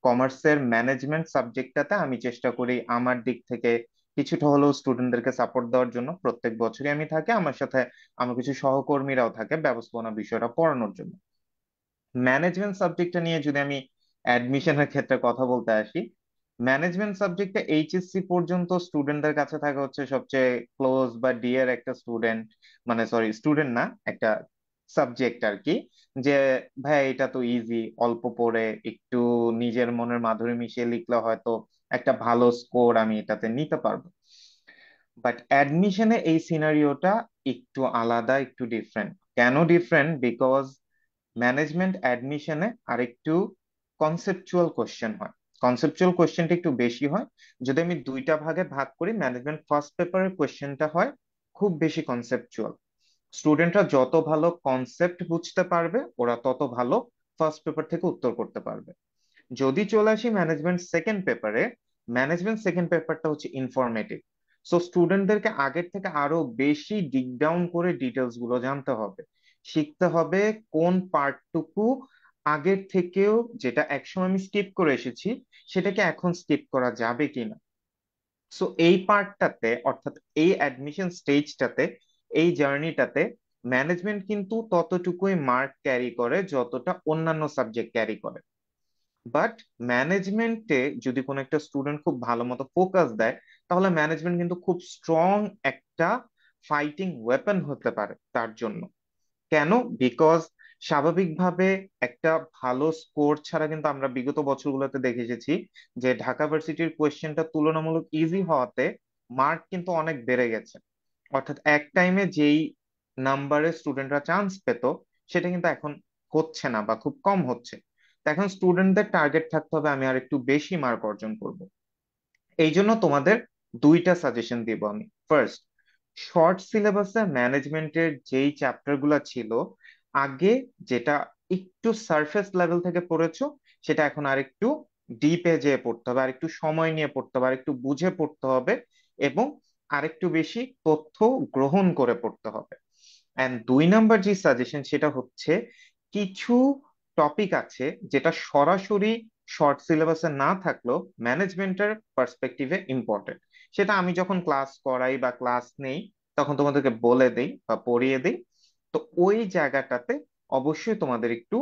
কমার্সের ম্যানেজমেন্ট সাবজেক্টটাতে আমি চেষ্টা করি আমার দিক থেকে কিছুটা হলেও স্টুডেন্টদেরকে সাপোর্ট দেওয়ার জন্য। প্রত্যেক বছরই আমি থাকি, আমার সাথে আমার কিছু সহকর্মীরাও থাকে ব্যবস্থাপনা বিষয়টা পড়ানোর জন্য। ম্যানেজমেন্ট সাবজেক্টটা নিয়ে যদি আমি অ্যাডমিশনের ক্ষেত্রে কথা বলতে আসি, ম্যানেজমেন্ট সাবজেক্টে এইচএসসি পর্যন্ত স্টুডেন্টদের কাছে থাকা হচ্ছে সবচেয়ে ক্লোজ বা ডিয়ার একটা স্টুডেন্ট, মানে সরি স্টুডেন্ট না, একটা সাবজেক্ট আর কি। যে ভাই এটা তো ইজি, অল্প পড়ে একটু নিজের মনের মাধুরী মিশিয়ে লিখলে হয়তো একটা ভালো স্কোর আমি এটাতে নিতে পারবো। বাট অ্যাডমিশনে এই সিনারিওটা একটু আলাদা, একটু ডিফারেন্ট। কেন ডিফারেন্ট? বিকজ ম্যানেজমেন্ট অ্যাডমিশনে আরেকটু কনসেপচুয়াল কোশ্চেন হয়, কনসেপচুয়াল কোশ্চেনটা একটু বেশি হয়। যদি আমি দুইটা ভাগে ভাগ করি, ম্যানেজমেন্ট ফার্স্ট পেপারের কোশ্চেনটা হয় খুব বেশি কনসেপচুয়াল। স্টুডেন্টরা যত ভালো কনসেপ্ট বুঝতে পারবে ওরা তত ভালো ফার্স্ট পেপার থেকে উত্তর করতে পারবে। যদি চলে আসি ম্যানেজমেন্ট সেকেন্ড পেপারে, ম্যানেজমেন্ট সেকেন্ড পেপারটা হচ্ছে ইনফরমেটিভ। সো স্টুডেন্টদেরকে আগের থেকে আরো বেশি ডিগ ডাউন করে ডিটেলস গুলো জানতে হবে, শিখতে হবে কোন পার্টটুকু আগের থেকেও, যেটা একসময় আমি স্কিপ করে এসেছি সেটাকে এখন স্কিপ করা যাবে কিনা। সো এই পার্টটাতে, অর্থাৎ এই অ্যাডমিশন স্টেজটাতে, এই জার্নিটাতে ম্যানেজমেন্ট কিন্তু ততটুকুই মার্ক ক্যারি করে যতটা অন্যান্য সাবজেক্ট ক্যারি করে। বাট ম্যানেজমেন্টে যদি কোনো একটা স্টুডেন্ট খুব ভালো মতো ফোকাস দেয়, তাহলে ম্যানেজমেন্ট কিন্তু খুব স্ট্রং একটা ফাইটিং ওয়েপন হতে পারে তার জন্য। কেন? বিকজ স্বাভাবিকভাবে একটা ভালো স্কোর ছাড়া কিন্তু আমরা বিগত বছরগুলোতে দেখে এসেছি যে ঢাকা ভার্সিটির কোয়েশ্চেনটা তুলনামূলক ইজি হওয়াতে মার্ক কিন্তু অনেক বেড়ে গেছে। অর্থাৎ এক টাইমে যেই নাম্বারে স্টুডেন্টরা চান্স পেত সেটা কিন্তু এখন হচ্ছে না বা খুব কম হচ্ছে। তো এখন স্টুডেন্টদের টার্গেট থাকতে হবে আমি আর একটু বেশি মার্ক অর্জন করব। এই জন্য তোমাদের দুইটা সাজেশন দিব আমি। ফার্স্ট, শর্ট সিলেবাসে ম্যানেজমেন্টের যেই চ্যাপ্টার গুলা ছিল আগে, যেটা একটু সারফেস লেভেল থেকে পড়েছো, সেটা এখন আরেকটু ডিপে যেয়ে পড়তে হবে, আরেকটু সময় নিয়ে পড়তে হবে, আরেকটু বুঝে পড়তে হবে, এবং আরেকটু বেশি তথ্য গ্রহণ করে পড়তে হবে। এন্ড দুই নাম্বার যে সাজেশন সেটা হচ্ছে, কিছু টপিক আছে যেটা সরাসরি শর্ট সিলেবাসে না থাকলেও ম্যানেজমেন্টের পার্সপেক্টিভে ইম্পর্টেন্ট। সেটা আমি যখন ক্লাস করাই বা ক্লাস নেই তখন তোমাদেরকে বলে দেই বা পড়িয়ে দেই। তো ওই জায়গাটাতে অবশ্যই তোমাদের একটু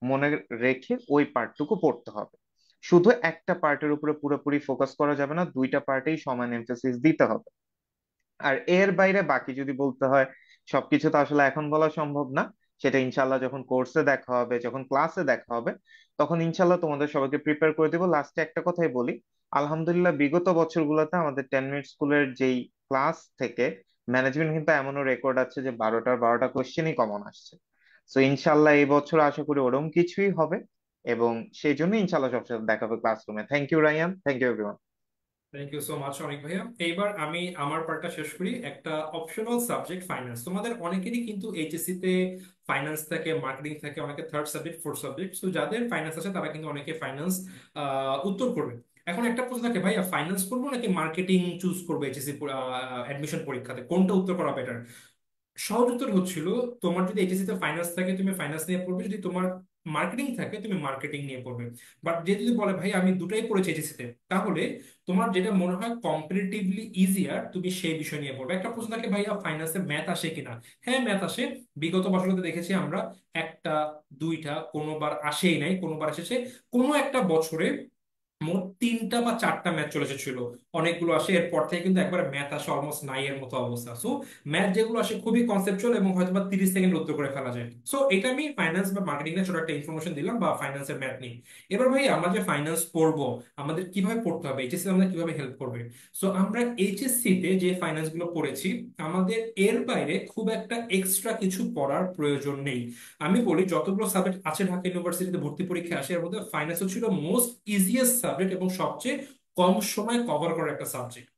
মনে রেখে ওই পার্টটুকু পড়তে হবে। শুধু একটা পার্টের উপরে পুরোপুরি ফোকাস করা যাবে না, দুইটা পার্টেই সমান এমফেসিস দিতে হবে। আর এর বাইরে বাকি যদি বলতে হয়, সবকিছু তো আসলে এখন বলা সম্ভব না। সেটা ইনশাল্লাহ যখন কোর্সে দেখা হবে, যখন ক্লাসে দেখা হবে, তখন ইনশাল্লাহ তোমাদের সবাইকে প্রিপেয়ার করে দিব। লাস্টে একটা কথাই বলি, আলহামদুলিল্লাহ বিগত বছরগুলোতে আমাদের 10 মিনিট স্কুলের যেই ক্লাস থেকে ম্যানেজমেন্ট কিন্তু এমনও রেকর্ড আছে যে 12টার 12টা কোশ্চেনই কমন আসছে। তো ইনশাল্লাহ এই বছর আশা করি ওরকম কিছুই হবে, এবং সেই জন্য ইনশাল্লাহ সব সাথে দেখা হবে ক্লাসরুমে। Thank you Ryan, thank you everyone. Thank you so much অনেক ভাইয়া। এইবার আমি আমার পার্টটা শেষ করি। একটা অপশনাল সাবজেক্ট ফাইন্যান্স, তোমাদের অনেকেরই কিন্তু এইচএসসি তে ফাইন্যান্স থাকে, মার্কেটিং থাকে, অনেকে থার্ড সাবজেক্ট, ফোর্থ সাবজেক্ট। তো যাদের ফাইন্যান্স আছে তারা কিন্তু অনেকে ফাইন্যান্স উত্তর করবে। এখন একটা প্রশ্ন থাকে, ভাইয়া ফাইন্যান্স করবো নাকি মার্কেটিং চুজ করবো এইচএসসি অ্যাডমিশন পরীক্ষাতে, কোনটা উত্তর করা বেটার? সহজ উত্তর হচ্ছিল, তোমার যদি এইচএসসি তে ফাইন্যান্স থাকে তুমি ফাইন্যান্স নিয়ে পড়বে, যদি তোমার মার্কেটিং থাকে তুমি মার্কেটিং নিয়ে পড়বে। বাট যে যদি বলে ভাই আমি দুটাই পড়েছি এইচএসসি তে, তাহলে তোমার যেটা মনে হয় কম্পারেটিভলি ইজিয়ার তুমি সেই বিষয় নিয়ে পড়বে। একটা প্রশ্ন থাকে, ভাইয়া ফাইন্যান্সে ম্যাথ আসে কিনা? হ্যাঁ, ম্যাথ আসে। বিগত বছরগুলোতে দেখেছি আমরা, একটা দুইটা, কোনোবার আসেই নাই, কোনোবার এসেছে। কোনো একটা বছরে মোট 3টা বা 4টা ম্যাচ চলে এসেছিল, অনেকগুলো আসে। এরপর থেকে কিন্তু একবারে ম্যাথ আসে অলমোস্ট নাই এর মতো অবস্থা। সো ম্যাথ যেগুলো আসে খুবই কনসেপচুয়াল এবং হয়তো বা 30 সেকেন্ড উত্তর করে ফেলা যায়। সো এটা আমি ফাইন্যান্স বা মার্কেটিং এর ছোট একটা ইনফরমেশন দিলাম, বা ফাইন্যান্সের ম্যাথ নিয়ে। এবার ভাই আমরা যে ফাইন্যান্স পড়বো, আমাদের কিভাবে পড়তে হবে, এইচএসসি আমাদের কিভাবে হেল্প করবে? সো আমরা এইচএসসি তে যে ফাইন্যান্স গুলো পড়েছি, আমাদের এর বাইরে খুব একটা এক্সট্রা কিছু পড়ার প্রয়োজন নেই। আমি বলি যতগুলো সাবজেক্ট আছে ঢাকা ইউনিভার্সিটিতে ভর্তি পরীক্ষা আসে, এর মধ্যে ফাইন্যান্স ছিল মোস্ট ইজিয়েস্ট সাবজেক্ট এবং সবচেয়ে কম সময় কভার করার একটা সাবজেক্ট।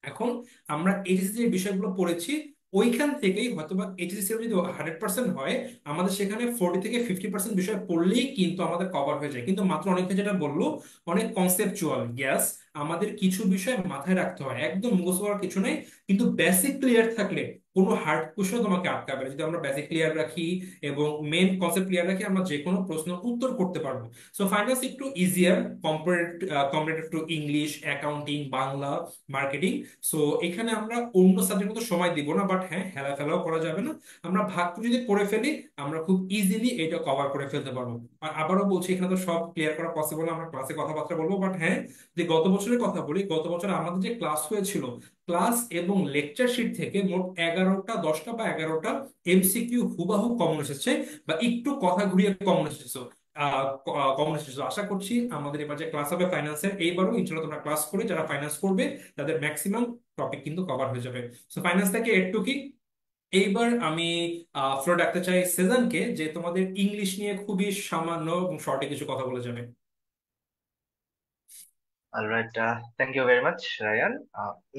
এখন আমরা এইচএসসি যে বিষয়গুলো পড়েছি, ওইখান থেকেই হয়তোবা এইচএসসি যদি 100% হয়, আমাদের সেখানে 40 থেকে 50% বিষয় পড়লেই কিন্তু আমাদের কভার হয়ে যায়। কিন্তু মাত্র অনেকে যেটা বললো, অনেক কনসেপচুয়াল, গ্যাস, আমাদের কিছু বিষয় মাথায় রাখতে হয়, একদম মুখস্থ করার কিছু নেই। কিন্তু বেসিক ক্লিয়ার থাকলে কোনো হার্ড কোশ্চেন তোমাকে আটকাবে না। যদি আমরা বেসিক ক্লিয়ার রাখি এবং মেন কনসেপ্ট ক্লিয়ার রাখি, আমরা যে কোনো প্রশ্ন উত্তর করতে পারবো। সো ফাইন্যান্স একটু easier comparative to English, accounting, Bangla, marketing. So এখানে আমরা অন্য সাবজেক্ট মতো সময় দিব না, বাট হ্যাঁ, হেলাফেলাও করা যাবে না। আমরা ভাগ করে যদি পড়ে ফেলি, আমরা খুব ইজিলি এটা কভার করে ফেলতে পারবো। আর আবারও বলছি, এখানে তো সব ক্লিয়ার করা পসিবল না, আমরা ক্লাসে কথাবার্তা বলবো। বাট হ্যাঁ, যে গত বছরের কথা বলি, গত বছর আমাদের যে ক্লাস হয়েছিল, ক্লাস এবং লেকচার শিট থেকে মোট 11টা, 10টা বা 11টা এমসিকিউ হুবাহু কমন এসেছে, বা একটু কথা ঘুরিয়ে কমন এসেছে। কমন এসেছে। আশা করছি আমাদের এবার যে ক্লাস হবে ফাইন্যান্সের, এইবারও ইনশাল্লাহ তোমরা ক্লাস করে যারা ফাইন্যান্স করবে তাদের ম্যাক্সিমাম টপিক কিন্তু কভার হয়ে যাবে। সো ফাইন্যান্স থেকে এটুকুই। এইবার আমি ফ্লোর রাখতে চাই সেজানকে, যে তোমাদের ইংলিশ নিয়ে খুবই সামান্য এবং শর্টে কিছু কথা বলে যাবে। Alright, thank you very much Ryan.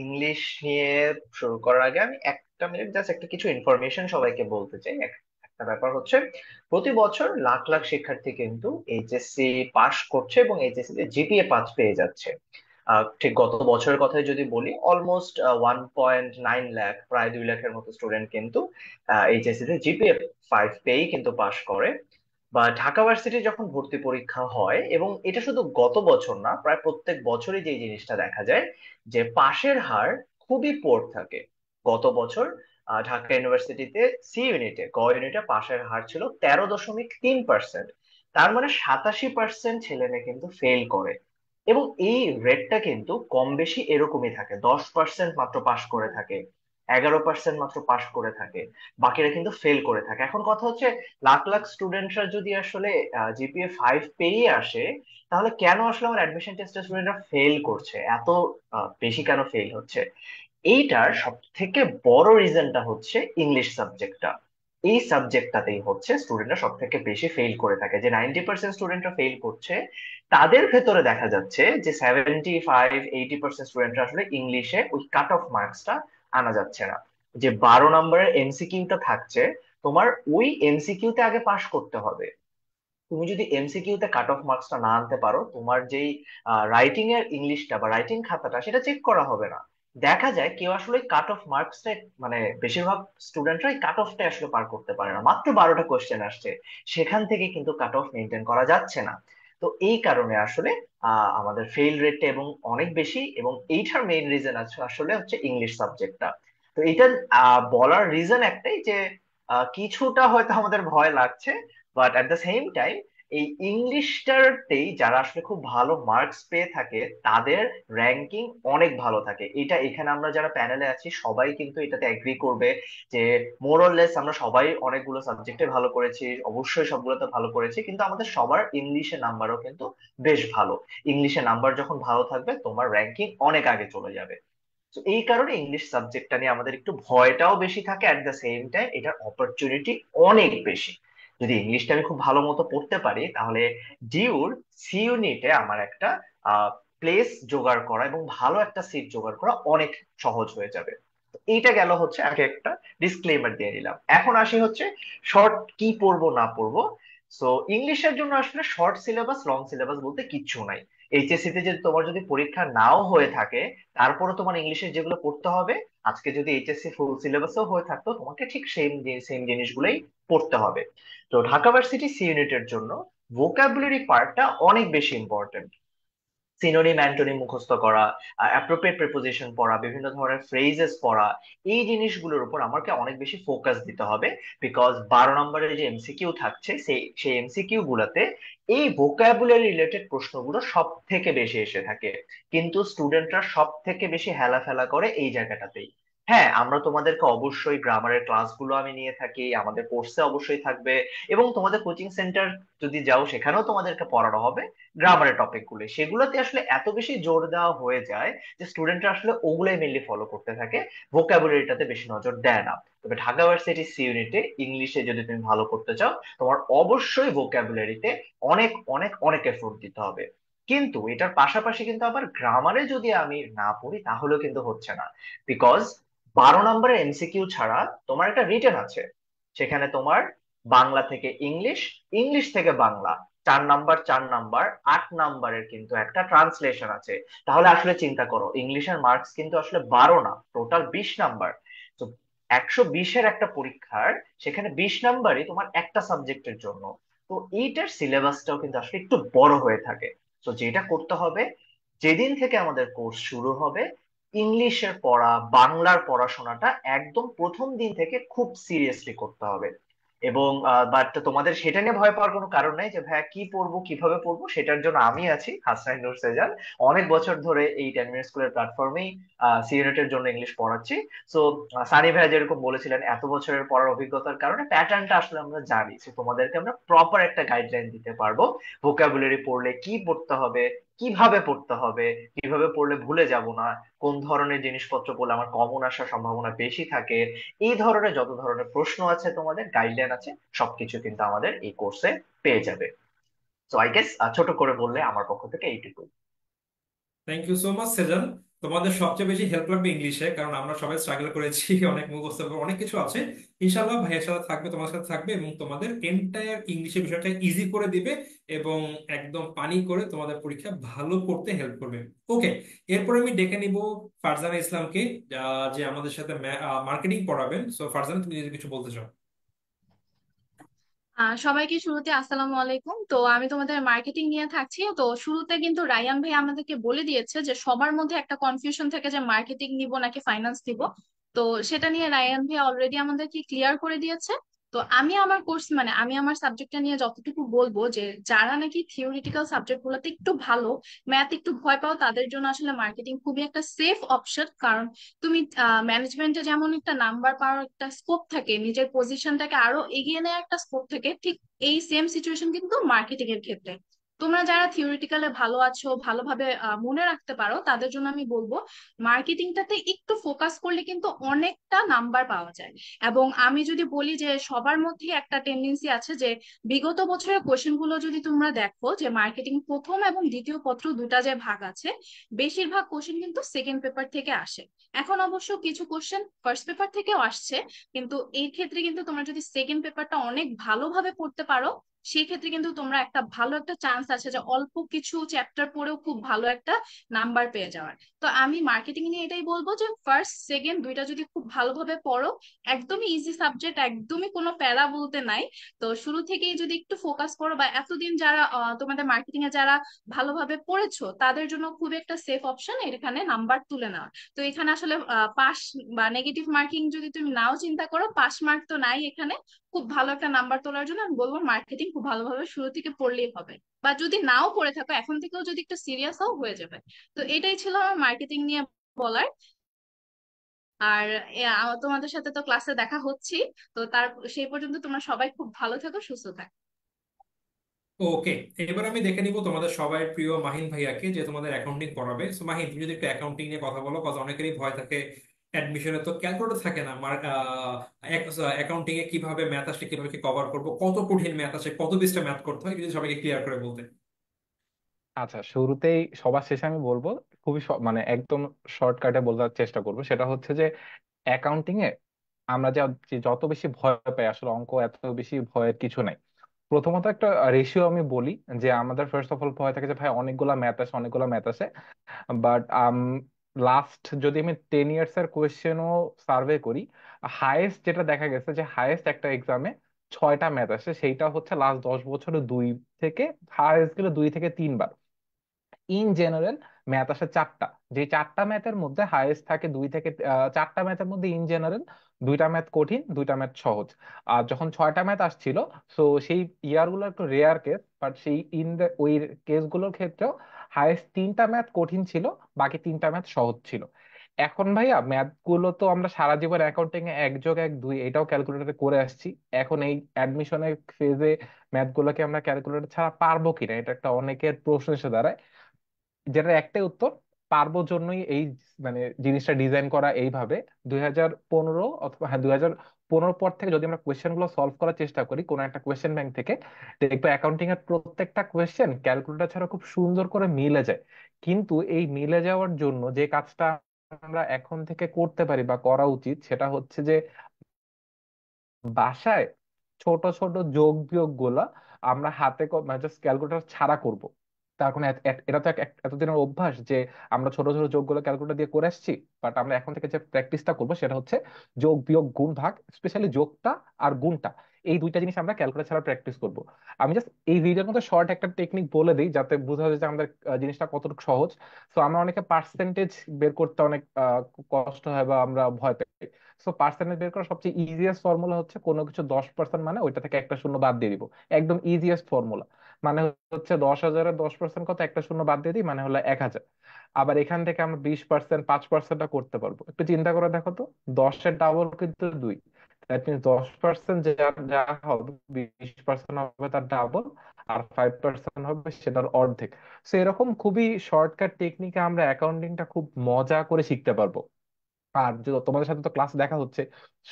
English নিয়ে শুরু করার আগে আমি একটা মিনিট জাস্ট একটা কিছু ইনফরমেশন সবাইকে বলতে চাই। একটা ব্যাপার হচ্ছে, প্রতি বছর লাখ লাখ শিক্ষার্থী কিন্তু এইচএসসি পাশ করছে এবং এইচএসসি তে জিপিএ 5 পেয়ে যাচ্ছে। ঠিক গত বছরের কথাই যদি বলি, অলমোস্ট 1.9 লাখ, প্রায় 2 লাখের মতো স্টুডেন্ট কিন্তু এইচএসসি তে জিপিএ 5 পেয়েই কিন্তু পাশ করে। বা ঢাকা ভার্সিটি যখন ভর্তি পরীক্ষা হয়, এবং এটা শুধু গত বছর না, প্রায় প্রত্যেক বছরই যে জিনিসটা দেখা যায় যে পাশের হার খুবই পোর থাকে। গত বছর ঢাকা ইউনিভার্সিটিতে সি ইউনিটে, গ ইউনিটে পাশের হার ছিল 13.3%। তার মানে 87% ছেলে মেয়ে কিন্তু ফেল করে। এবং এই রেটটা কিন্তু কম বেশি এরকমই থাকে, 10% মাত্র পাশ করে থাকে, 11% মাত্র পাশ করে থাকে, বাকিরা কিন্তু ফেল করে থাকে। এখন কথা হচ্ছে, লাখ লাখ স্টুডেন্টরা যদি আসলে জিপিএ 5 পেয়ে আসে, তাহলে কেন আসলে আমার অ্যাডমিশন টেস্টের স্টুডেন্টরা ফেল করছে, এত বেশি কেন ফেল হচ্ছে? এইটার সব থেকে বড় রিজনটা হচ্ছে ইংলিশ সাবজেক্টটা। এই সাবজেক্টটাতেই হচ্ছে স্টুডেন্টরা সব থেকে বেশি ফেল করে থাকে। যে 90% স্টুডেন্টরা ফেল করছে, তাদের ভেতরে দেখা যাচ্ছে যে 75-80% স্টুডেন্টরা আসলে ইংলিশে ওই কাট অফ মার্কসটা আনা যাচ্ছে না। যে 12 নম্বরের এমসিকিউটা থাকছে, তোমার ওই এমসিকিউতে আগে পাশ করতে হবে। তুমি যদি এমসিকিউ তে কাট অফ মার্কসটা না আনতে পারো, তোমার যেই রাইটিং এর ইংলিশটা বা রাইটিং খাতাটা সেটা চেক করা হবে না। দেখা যায় কেউ আসলে কাট অফ মার্কসটা, মানে বেশিরভাগ স্টুডেন্টরাই কাট অফটা আসলে পার করতে পারে না। মাত্র 12টা কোশ্চেন আসছে, সেখান থেকে কিন্তু কাট অফ মেনটেন করা যাচ্ছে না। তো এই কারণে আসলে আমাদের ফেল রেটটা এবং অনেক বেশি, এবং এইটার মেইন রিজন আছে আসলে হচ্ছে ইংলিশ সাবজেক্টটা। তো এটা বলার রিজন একটাই যে কিছুটা হয়তো আমাদের ভয় লাগছে, but at the same time এই ইংলিশটাতেই যারা আসলে খুব ভালো মার্কস পেয়ে থাকে, তাদের র্যাঙ্কিং অনেক ভালো থাকে। এটা এখানে আমরা যারা প্যানেলে আছি সবাই কিন্তু এটাতে এগ্রি করবে যে মোর অর লেস আমরা সবাই অনেকগুলো সাবজেক্টে ভালো করেছি, অবশ্যই সবগুলোতে ভালো করেছি, কিন্তু আমাদের সবার ইংলিশে নাম্বারও কিন্তু বেশ ভালো। ইংলিশে নাম্বার যখন ভালো থাকবে, তোমার র্যাঙ্কিং অনেক আগে চলে যাবে। তো এই কারণে ইংলিশ সাবজেক্টটা নিয়ে আমাদের একটু ভয়টাও বেশি থাকে, অ্যাট দ্য সেম টাইম এটার অপরচুনিটি অনেক বেশি। যদি ইংলিশটা আমি খুব ভালো মতো পড়তে পারি, তাহলে ডিউর সি ইউনিটে আমার একটা প্লেস জোগাড় করা এবং ভালো একটা সিট জোগাড় করা অনেক সহজ হয়ে যাবে। তো এইটা গেল হচ্ছে আগে একটা ডিসক্লেমার দিয়ে দিলাম। এখন আসি হচ্ছে শর্ট কি পড়বো না পড়বো। সো ইংলিশের জন্য আসলে শর্ট সিলেবাস লং সিলেবাস বলতে কিচ্ছু নাই। এইচএসসি তে যদি তোমার যদি পরীক্ষা নাও হয়ে থাকে, তারপরে তোমার ইংলিশের যেগুলো পড়তে হবে, আজকে যদি এইচএসসি ফুল সিলেবাসও হয়ে থাকতো, তোমাকে ঠিক সেম সেম জিনিসগুলোই পড়তে হবে। তো ঢাকা ভার্সিটি সি ইউনিটের জন্য ভোকাবুলারি পার্টটা অনেক বেশি ইম্পর্টেন্ট। সিনোনিম অ্যান্টোনিম মুখস্থ করা, অ্যাপ্রোপ্রিয়েট প্রিপোজিশন পড়া, বিভিন্ন ধরনের ফ্রেজেস পড়া, এই জিনিসগুলোর উপর আমাকে অনেক বেশি ফোকাস দিতে হবে। বিকজ 12 নম্বরের যে এমসিকিউ থাকছে, সেই এমসিকিউ গুলাতে এই ভোকাবুলারি রিলেটেড প্রশ্নগুলো সব থেকে বেশি এসে থাকে। কিন্তু স্টুডেন্টরা সব থেকে বেশি হেলাফেলা করে এই জায়গাটাতেই। হ্যাঁ, আমরা তোমাদেরকে অবশ্যই গ্রামারের ক্লাসগুলো আমি নিয়ে থাকি, আমাদের কোর্সে অবশ্যই থাকবে, এবং তোমাদের কোচিং সেন্টার যদি যাও সেখানেও তোমাদেরকে পড়ানো হবে গ্রামারের টপিক গুলো। সেগুলোতে আসলে এত বেশি জোর দেওয়া হয়ে যায় যে স্টুডেন্টরা আসলে ওগুলোই মেনলি ফলো করতে থাকে, ভোকাবুলারিটাতে বেশি নজর দেয় না। তবে ঢাকা ভার্সিটি সি ইউনিটে ইংলিশে যদি তুমি ভালো করতে চাও, তোমার অবশ্যই ভোকাবুলারিতে অনেক অনেক অনেক এফোর্ট দিতে হবে। কিন্তু এটার পাশাপাশি কিন্তু আবার গ্রামারে যদি আমি না পড়ি, তাহলেও কিন্তু হচ্ছে না। বিকজ 12 নম্বরের এমসিকিউ ছাড়া তোমার একটা রিটেন আছে, সেখানে তোমার বাংলা থেকে ইংলিশ, ইংলিশ থেকে বাংলা, 4 নাম্বার 4 নাম্বার, 8 নাম্বারের কিন্তু একটা ট্রান্সলেশন আছে। তাহলে আসলে চিন্তা করো, ইংলিশের মার্কস কিন্তু আসলে 12 না, টোটাল 20 নাম্বার। তো 120-এর একটা পরীক্ষার, সেখানে 20 নাম্বারই তোমার একটা সাবজেক্টের জন্য। তো এইটার সিলেবাসটাও কিন্তু আসলে একটু বড় হয়ে থাকে। তো যেটা করতে হবে, যেদিন থেকে আমাদের কোর্স শুরু হবে, ইংলিশের পড়া, বাংলার পড়াশোনাটা একদম প্রথম দিন থেকে খুব সিরিয়াসলি করতে হবে। এবং বাট তোমাদের সেটা নিয়ে ভয় পাওয়ার কোনো কারণ নাই যে ভাইয়া কি পড়বো কিভাবে পড়বো, সেটার জন্য আমি আছি, হাসনাইন নূর সেজান। অনেক বছর ধরে এই 10 মিনিট স্কুলের প্ল্যাটফর্মেই সি ইউনিটের জন্য ইংলিশ পড়াচ্ছি। সো সানি ভাইয়া যেরকম বলেছিলেন, এত বছরের পড়ার অভিজ্ঞতার কারণে প্যাটার্নটা আসলে আমরা জানি, যে তোমাদেরকে আমরা প্রপার একটা গাইডলাইন দিতে পারবো। ভোকাবুলারি পড়লে কি পড়তে হবে, কিভাবে পড়তে হবে, কিভাবে পড়লে ভুলে যাব না, কোন ধরনের জিনিসপত্র পড়লে আমার কমন আসার সম্ভাবনা বেশি থাকে, এই ধরনের যত ধরনের প্রশ্ন আছে, তোমাদের গাইডলাইন আছে, সবকিছু কিন্তু আমাদের এই কোর্সে পেয়ে যাবে। তো আই গেস ছোট করে বললে আমার পক্ষ থেকে এইটুকু। Thank you so much Sezan. তোমাদের সবচেয়ে বেশি হেল্প লাগবে ইংলিশে, কারণ আমরা সবাই স্ট্রাগল করেছি অনেক মুখস্থ ব্যাপার, অনেক কিছু আছে। ইনশাল্লাহ ভাইয়ের সাথে থাকবে, তোমার সাথে থাকবে এবং তোমাদের এন্টায়ার ইংলিশের বিষয়টা ইজি করে দিবে এবং একদম পানি করে তোমাদের পরীক্ষা ভালো করতে হেল্প করবে। ওকে, এরপর আমি ডেকে নিব ফারজানা ইসলামকে, যে আমাদের সাথে মার্কেটিং পড়াবেন। সো ফারজানা, তুমি যদি কিছু বলতে চাও। সবাইকে শুরুতে আসসালামু আলাইকুম। তো আমি তোমাদের মার্কেটিং নিয়ে থাকছি। তো শুরুতে কিন্তু রায়ান ভাই আমাদেরকে বলে দিয়েছে যে সবার মধ্যে একটা কনফিউশন থাকে যে মার্কেটিং নিব নাকি ফাইন্যান্স নিব। তো সেটা নিয়ে রায়ান ভাই অলরেডি আমাদেরকে ক্লিয়ার করে দিয়েছে। তো আমি আমার কোর্স মানে আমি আমার সাবজেক্টটা নিয়ে যতটুকু বলবো, যে যারা নাকি থিওরিটিক্যাল সাবজেক্ট গুলোতে একটু ভালো, ম্যাথ একটু ভয় পাও, তাদের জন্য আসলে মার্কেটিং খুবই একটা সেফ অপশন। কারণ তুমি ম্যানেজমেন্টে যেমন একটা নাম্বার পাওয়ার একটা স্কোপ থাকে, নিজের পজিশনটাকে আরো এগিয়ে নেওয়ার একটা স্কোপ থাকে, ঠিক এই সেম সিচুয়েশন কিন্তু মার্কেটিং এর ক্ষেত্রে। তোমরা যারা থিওরিটিক্যালে ভালো আছো, ভালোভাবে মনে রাখতে পারো, তাদের জন্য আমি বলবো মার্কেটিংটাতে একটু ফোকাস করলে কিন্তু অনেকটা নাম্বার পাওয়া যায়। এবং আমি যদি বলি যে সবার মধ্যে একটা টেন্ডেন্সি আছে যে বিগত বছরের কোশ্চেন গুলো যদি তোমরা দেখো, যে মার্কেটিং প্রথম এবং দ্বিতীয় পত্র দুটা যে ভাগ আছে, বেশিরভাগ কোশ্চেন কিন্তু সেকেন্ড পেপার থেকে আসে। এখন অবশ্য কিছু কোশ্চেন ফার্স্ট পেপার থেকেও আসছে, কিন্তু এই ক্ষেত্রে কিন্তু তোমরা যদি সেকেন্ড পেপারটা অনেক ভালোভাবে পড়তে পারো, সেই ক্ষেত্রে কিন্তু তোমরা একটা ভালো একটা চান্স আছে যে অল্প কিছু চ্যাপ্টার পড়েও খুব ভালো একটা নাম্বার পেয়ে যাওয়ার। তো আমি মার্কেটিং নিয়ে এটাই বলবো যে ফার্স্ট সেকেন্ড দুইটা যদি খুব ভালোভাবে পড়ো, একদমই ইজি সাবজেক্ট, একদমই কোনো প্যারা বলতে নাই। তো শুরু থেকেই যদি একটু ফোকাস করো, বা এতদিন যারা তোমাদের মার্কেটিং এ যারা ভালোভাবে পড়েছো, তাদের জন্য খুব একটা সেফ অপশন এখানে নাম্বার তুলে নেওয়া। তো এখানে আসলে পাস বা নেগেটিভ মার্কিং যদি তুমি নাও চিন্তা করো, পাস মার্ক তো নাই এখানে। খুব ভালো একটা নাম্বার তোলার জন্য আমি বলবো মার্কেটিং খুব ভালোভাবে শুরু থেকে পড়লেই হবে। বা যদি নাও পড়ে থাকো, এখন থেকেও যদি একটু সিরিয়াস হও, হয়ে যাবে। তো এটাই ছিল আমার মার্কেটিং নিয়ে বলার। আর তোমাদের সাথে তো ক্লাসে দেখা হচ্ছে। তো তার সেই পর্যন্ত তোমরা সবাই খুব ভালো থাকো, সুস্থ থাকো। ওকে, এবার আমি দেখে নিব তোমাদের সবাই প্রিয় মাহিন ভাইয়াকে, যে তোমাদের অ্যাকাউন্টিং পড়াবে। সো মাহিন, তুমি যদি একটু অ্যাকাউন্টিং নিয়ে কথা বলো, কজ অনেকেরই ভয় থাকে অ্যাডমিশনে তো ক্যালকুলেটর থাকে না। আমার অ্যাকাউন্টিং এ কিভাবে ম্যাথ আসলে কিভাবে কি কভার করবো, কত কঠিন ম্যাথ আছে, কত পৃষ্ঠা ম্যাথ করতে হয়, যদি সবাইকে ক্লিয়ার করে বলতে। আচ্ছা, শুরুতেই সবার শেষে আমি বলবো, খুবই মানে একদম শর্টকাটে বলার চেষ্টা করবো। সেটা হচ্ছে যে অ্যাকাউন্টিং এ আমরা যে যত বেশি ভয় পাই, আসলে অঙ্ক এত বেশি ভয়ের কিছু নাই। প্রথমত একটা রেশিও আমি বলি, যে আমাদের ফার্স্ট অফ অল ভয় থাকে যে ভাই অনেকগুলা ম্যাথ আসে, অনেকগুলা ম্যাথ আসে। বাট লাস্ট যদি আমি 10 ইয়ার্স এর কোয়েশ্চেনও সার্ভে করি, হাইয়েস্ট যেটা দেখা গেছে যে হাইয়েস্ট একটা এক্সামে 6টা ম্যাথ আসে, সেইটা হচ্ছে লাস্ট 10 বছরে দুই থেকে, হাইয়েস্ট গেলে 2 থেকে 3 বার। ইন জেনারেল ম্যাথ আসে 4টা। যে 4টা ম্যাথের মধ্যে হাইয়েস্ট থাকে 4টা ম্যাথের মধ্যে ইন জেনারেল 2টা ম্যাথ কঠিন, 2টা ম্যাথ সহজ। আর যখন 6টা ম্যাথ আসছিল, তো সেই ইয়ার গুলো একটু রেয়ার কেস, বাট সেই ওই কেসগুলোর ক্ষেত্রেও হাইয়েস্ট 3টা ম্যাথ কঠিন ছিল, বাকি 3টা ম্যাথ সহজ ছিল। এখন ভাইয়া ম্যাথ গুলো তো আমরা সারা জীবন অ্যাকাউন্টিং এ 1+1=2 এটাও ক্যালকুলেটরে করে আসছি। এখন এই অ্যাডমিশনের ফেজে ম্যাথ গুলোকে আমরা ক্যালকুলেটর ছাড়া পারবো কিনা, এটা একটা অনেকের প্রশ্ন এসে দাঁড়ায়। যেটার একটাই উত্তর, পারবো জন্যই এই মানে জিনিসটা ডিজাইন করা এইভাবে। 2015 অথবা হ্যাঁ 2015 পর থেকে যদি আমরা কোয়েশ্চেন গুলো সলভ করার চেষ্টা করি কোন একটা কোয়েশ্চেন ব্যাংক থেকে, দেখবো অ্যাকাউন্টিং এর প্রত্যেকটা কোয়েশ্চেন ক্যালকুলেটর ছাড়া খুব সুন্দর করে মিলে যায়। কিন্তু এই মিলে যাওয়ার জন্য যে কাজটা আমরা এখন থেকে করতে পারি বা করা উচিত, সেটা হচ্ছে যে বাসায় ছোট ছোট যোগ বিয়োগ গুলা আমরা হাতে মানে জাস্ট ক্যালকুলেটর ছাড়া করব। তার কোনো এটা তো এতদিনের অভ্যাস যে আমরা ছোট ছোট যোগগুলো ক্যালকুলেটর দিয়ে করে আসছি। বাট আমরা এখন থেকে যে প্র্যাকটিসটা করবো সেটা হচ্ছে যোগ বিয়োগ গুণ ভাগ, স্পেশালি যোগটা আর গুণটা, এই দুইটা জিনিস আমরা ক্যালকুলেটর ছাড়া প্র্যাকটিস করব। আমি জাস্ট এই ভিডিওর মধ্যে শর্ট একটা টেকনিক বলে দিই, যাতে বোঝা যায় যে আমাদের জিনিসটা কতটুকু সহজ। তো আমরা অনেকে পার্সেন্টেজ বের করতে অনেক কষ্ট হয় বা আমরা ভয় পাই। সো পার্সেন্টেজ বের করার সবচেয়ে ইজিয়েস্ট ফর্মুলা হচ্ছে কোনো কিছু 10% মানে ওইটা থেকে একটা শূন্য বাদ দিয়ে দিব। একদম ইজিয়েস্ট ফর্মুলা। মানে হচ্ছে 10,000-এর 10% কত, একটা শূন্য বাদ দিয়ে দিই, মানে হলো 1,000। আবার এখান থেকে আমরা 20%, 5%টা করতে পারবো। একটু চিন্তা করে দেখো তো, 10-এর ডাবল কিন্তু 2। দ্যাট মিনস 10% যা যা হবে, 20% হবে তার ডাবল, আর 5% হবে সেটার অর্ধেক। তো এরকম খুবই শর্টকাট টেকনিকে আমরা অ্যাকাউন্টিংটা খুব মজা করে শিখতে পারবো। আর যে তোমাদের সাথে তো ক্লাস দেখা হচ্ছে,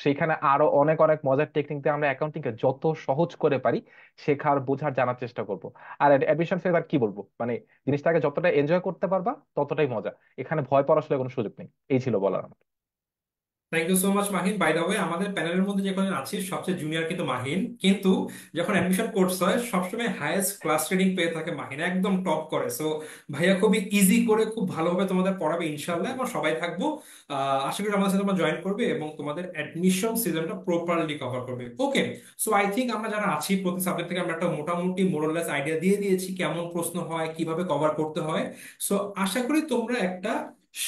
সেখানে আরো অনেক অনেক মজার টেকনিক দিয়ে আমরা অ্যাকাউন্টিং কে যত সহজ করে পারি শেখার, বোঝার, জানার চেষ্টা করব। আর অ্যাডমিশন ফেজ আর কি বলবো, মানে জিনিসটাকে যতটা এনজয় করতে পারবা ততটাই মজা। এখানে ভয় পাওয়ার আসলে কোনো সুযোগ নেই। এই ছিল বলার আমার। Thank you so much Mahin. By the way, আমাদের প্যানেলের মধ্যে যে কজন আছিস সবচেয়ে জুনিয়র কিন্তু মাহিন, কিন্তু যখন অ্যাডমিশন কোর্স হয় সবসময় হাইয়েস্ট ক্লাস রেটিং পেয়ে থাকে মাহিন, একদম টপ করে। সো ভাইয়া খুবই ইজি করে খুব ভালোভাবে তোমাদের পড়াবে ইনশাল্লাহ, এবং সবাই থাকবো। আশা করি আমাদের সাথে তোমরা জয়েন করবে এবং তোমাদের অ্যাডমিশন সিজনটা প্রপারলি কভার করবে। ওকে, সো আই থিঙ্ক আমরা যারা আছি প্রতি সাবজেক্ট থেকে আমরা একটা মোটামুটি মোরাললেস আইডিয়া দিয়ে দিয়েছি কেমন প্রশ্ন হয়, কিভাবে কভার করতে হয়। সো আশা করি তোমরা একটা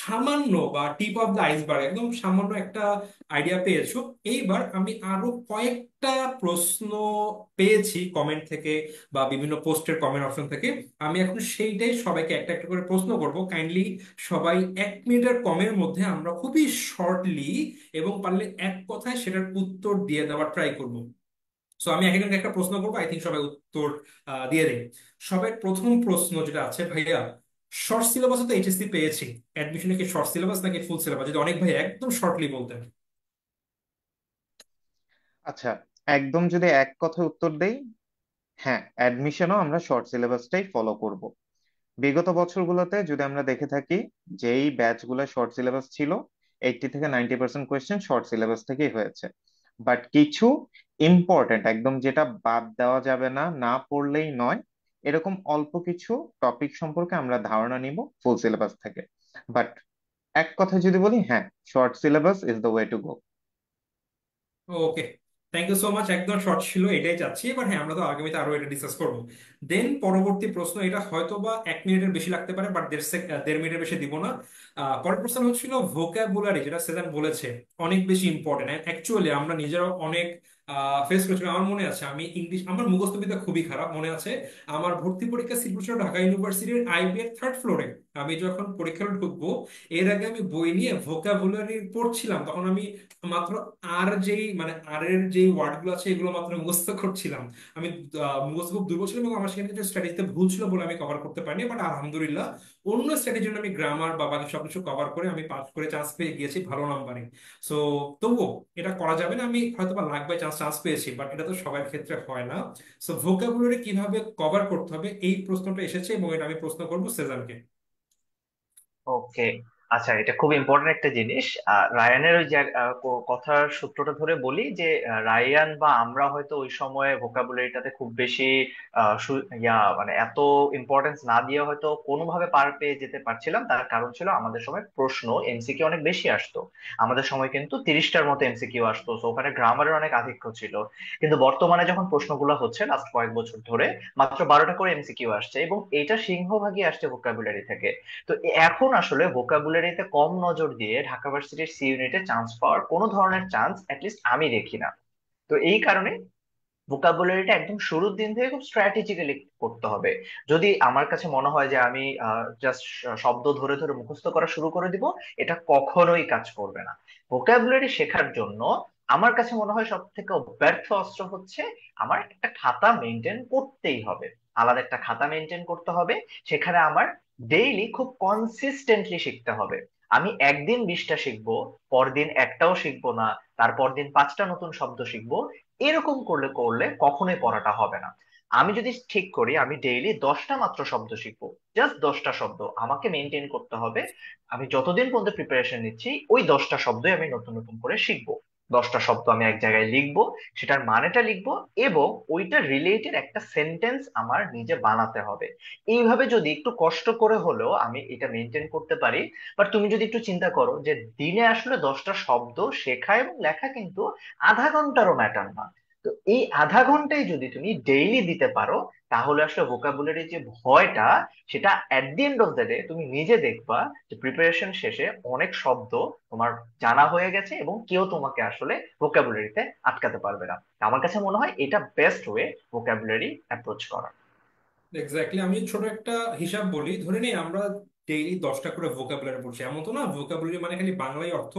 সামান্য বা টিপ অফ দ্য আইসবার্গ, একদম সামান্য একটা আইডিয়া পেয়েছো। এইবার আমি আরো কয়েকটা প্রশ্ন পেয়েছি কমেন্ট থেকে বা বিভিন্ন পোস্টের কমেন্ট অপশন থেকে। আমি এখন সেইটাই সবাইকে একটা একটা করে প্রশ্ন করব। কাইন্ডলি সবাই 1 মিনিটের কমের মধ্যে আমরা খুবই শর্টলি এবং পারলে এক কথায় সেটার উত্তর দিয়ে দেওয়ার ট্রাই করব। সো আমি এক একজনকে একটা প্রশ্ন করবো, আই থিঙ্ক সবাই উত্তর দিয়ে দেয়। সবাই প্রথম প্রশ্ন যেটা আছে, ভাইয়া শর্ট সিলেবাসে তো এইচএসসি পেয়েছি, অ্যাডমিশনে কি শর্ট সিলেবাস নাকি ফুল সিলেবাস, যদি অনেক ভাই একদম শর্টলি বলতেন। আচ্ছা, একদম যদি এক কথায় উত্তর দেই, হ্যাঁ, অ্যাডমিশনও আমরা শর্ট সিলেবাসটাই ফলো করব। বিগত বছরগুলোতে যদি আমরা দেখে থাকি, যেই ব্যাচগুলো শর্ট সিলেবাস ছিল, 80 থেকে 90% কোয়েশ্চেন শর্ট সিলেবাস থেকেই হয়েছে। বাট কিছু ইম্পর্টেন্ট, একদম যেটা বাদ দেওয়া যাবে না, না পড়লেই নয়, এরকম অল্প কিছু টপিক সম্পর্কে আমরা ধারণা নিব ফুল সিলেবাস থেকে। বাট এক কথা যদি বলি, হ্যাঁ, short syllabus is the way to go. Okay, thank you so much. একদম শর্ট ছিল, এটাই চাচ্ছি। এবার হ্যাঁ, আমরা তো আগামীতে আরো এটা ডিসকাস করবো। দেন পরবর্তী প্রশ্ন, এটা হয়তো বা 1 মিনিটের বেশি লাগতে পারে, বাট 1.5 মিনিটের বেশি দিব না। পরের প্রশ্ন হচ্ছিল ভোকাবুলারি, যেটা সেজান বলেছে অনেক বেশি ইম্পর্টেন্ট। অ্যাকচুয়ালি আমরা নিজেরাও অনেক ফেস করেছি। আমার মনে আছে আমি ইংলিশ, আমার মুখস্থ বিদ্যা খুবই খারাপ। মনে আছে আমার ভর্তি পরীক্ষা সিট ছিল ঢাকা ইউনিভার্সিটির আইবি এর 3rd ফ্লোরে। আমি যখন পরীক্ষা ঢুকবো, এর আগে আমি বই নিয়ে ভোকাবুলারি পড়ছিলাম, তখন আমি মাত্র আর যেই মানে আর এর যেই ওয়ার্ড গুলো আছে এগুলো মাত্র মুখস্থ করছিলাম। আমি মুখস্থ খুব দুর্বল ছিল এবং আমার সেখানে কিছু স্ট্র্যাটেজিতে ভুল ছিল বলে আমি কভার করতে পারিনি। বাট আলহামদুলিল্লাহ অন্য স্ট্র্যাটেজির জন্য আমি গ্রামার বা বাকি সবকিছু কভার করে আমি পাস করে চান্স পেয়ে গিয়েছি ভালো নাম্বারে। সো তবুও এটা করা যাবে না, আমি হয়তো বা লাখ বাই চান্স চান্স পেয়েছি, বাট এটা তো সবার ক্ষেত্রে হয় না। সো ভোকাবুলারি কিভাবে কভার করতে হবে এই প্রশ্নটা এসেছে, এবং এটা আমি প্রশ্ন করবো সেজানকে। ওকে, আচ্ছা, এটা খুব ইম্পর্টেন্ট একটা জিনিস। রায়ানের ওই যে কথার সূত্রটা ধরে বলি যে রায়ান বা আমরা হয়তো ওই সময়ে ভোকাবুলারিটাতে খুব বেশি মানে এত ইম্পর্টেন্স না দিয়ে হয়তো কোনোভাবে পার পেয়ে যেতে পারছিলাম। তার কারণ ছিল আমাদের সময় প্রশ্ন এমসিকিউ অনেক বেশি আসতো। আমাদের সময় কিন্তু 30টার মতো এমসিকিউ আসতো, তো ওখানে গ্রামারের অনেক আধিক্য ছিল। কিন্তু বর্তমানে যখন প্রশ্নগুলো হচ্ছে লাস্ট কয়েক বছর ধরে, মাত্র 12টা করে এমসিকিউ আসছে, এবং এটা সিংহভাগই আসছে ভোকাবুলারি থেকে। তো এখন আসলে ভোকাবুলারিতে কম নজর দিয়ে ঢাকা ভার্সিটির সি ইউনিটে চান্স পাওয়ার কোনো ধরনের চান্স অ্যাটলিস্ট আমি দেখি না। তো এই কারণে ভোকাবুলারিটা একদম শুরুর দিন থেকে খুব স্ট্র্যাটেজিক্যালি করতে হবে। যদি আমার কাছে মনে হয় যে আমি জাস্ট শব্দ ধরে ধরে মুখস্থ করা শুরু করে দিব, এটা কখনোই কাজ করবে না। ভোকাবুলারি শেখার জন্য আমার কাছে মনে হয় সব থেকে ব্যর্থ অস্ত্র হচ্ছে আমার একটা খাতা মেনটেন করতেই হবে। আলাদা একটা খাতা মেনটেন করতে হবে। সেখানে আমার ডেইলি খুব কনসিস্টেন্টলি শিখতে হবে। আমি একদিন 20টা শিখবো, পরদিন একটাও শিখবো না, তারপর দিন 5টা নতুন শব্দ শিখবো। এরকম করলে করলে কখনোই পড়াটা হবে না। আমি যদি ঠিক করি আমি ডেইলি 10টা মাত্র শব্দ শিখবো, জাস্ট 10টা শব্দ আমাকে মেনটেন করতে হবে। আমি যতদিন পর্যন্ত প্রিপারেশন নিচ্ছি ওই 10টা শব্দই আমি নতুন নতুন করে শিখবো। 10টা শব্দ আমি এক জায়গায় লিখবো, সেটার মানেটা লিখবো, এবং ওইটা রিলেটেড একটা সেন্টেন্স আমার নিজে বানাতে হবে। এইভাবে যদি একটু কষ্ট করে হলেও আমি এটা মেনটেন করতে পারি। বাট তুমি যদি একটু চিন্তা করো যে দিনে আসলে 10টা শব্দ শেখা এবং লেখা কিন্তু আধা ঘন্টারও ম্যাটার না। তো এই আধা ঘন্টায় যদি তুমি ডেইলি দিতে পারো, তাহলে আসলে ভোকাবুলারি যে ভয়টা, সেটা at the end of the day তুমি নিজে দেখবা যে প্রিপারেশন শেষে অনেক শব্দ তোমার জানা হয়ে গেছে এবং কেউ তোমাকে আসলে ভোকাবুলারিতে আটকাতে পারবে না। আমার কাছে মনে হয় এটা বেস্ট ওয়ে ভোকাবুলারি অ্যাপ্রোচ করা। এক্স্যাক্টলি, আমি ছোট একটা হিসাব বলি, ধরে নিই আমরা ডেইলি 10টা করে ভোকাবুলারি পড়ছি, এমন তো না ভোকাবুলারি মানে খালি বাংলায় অর্থ।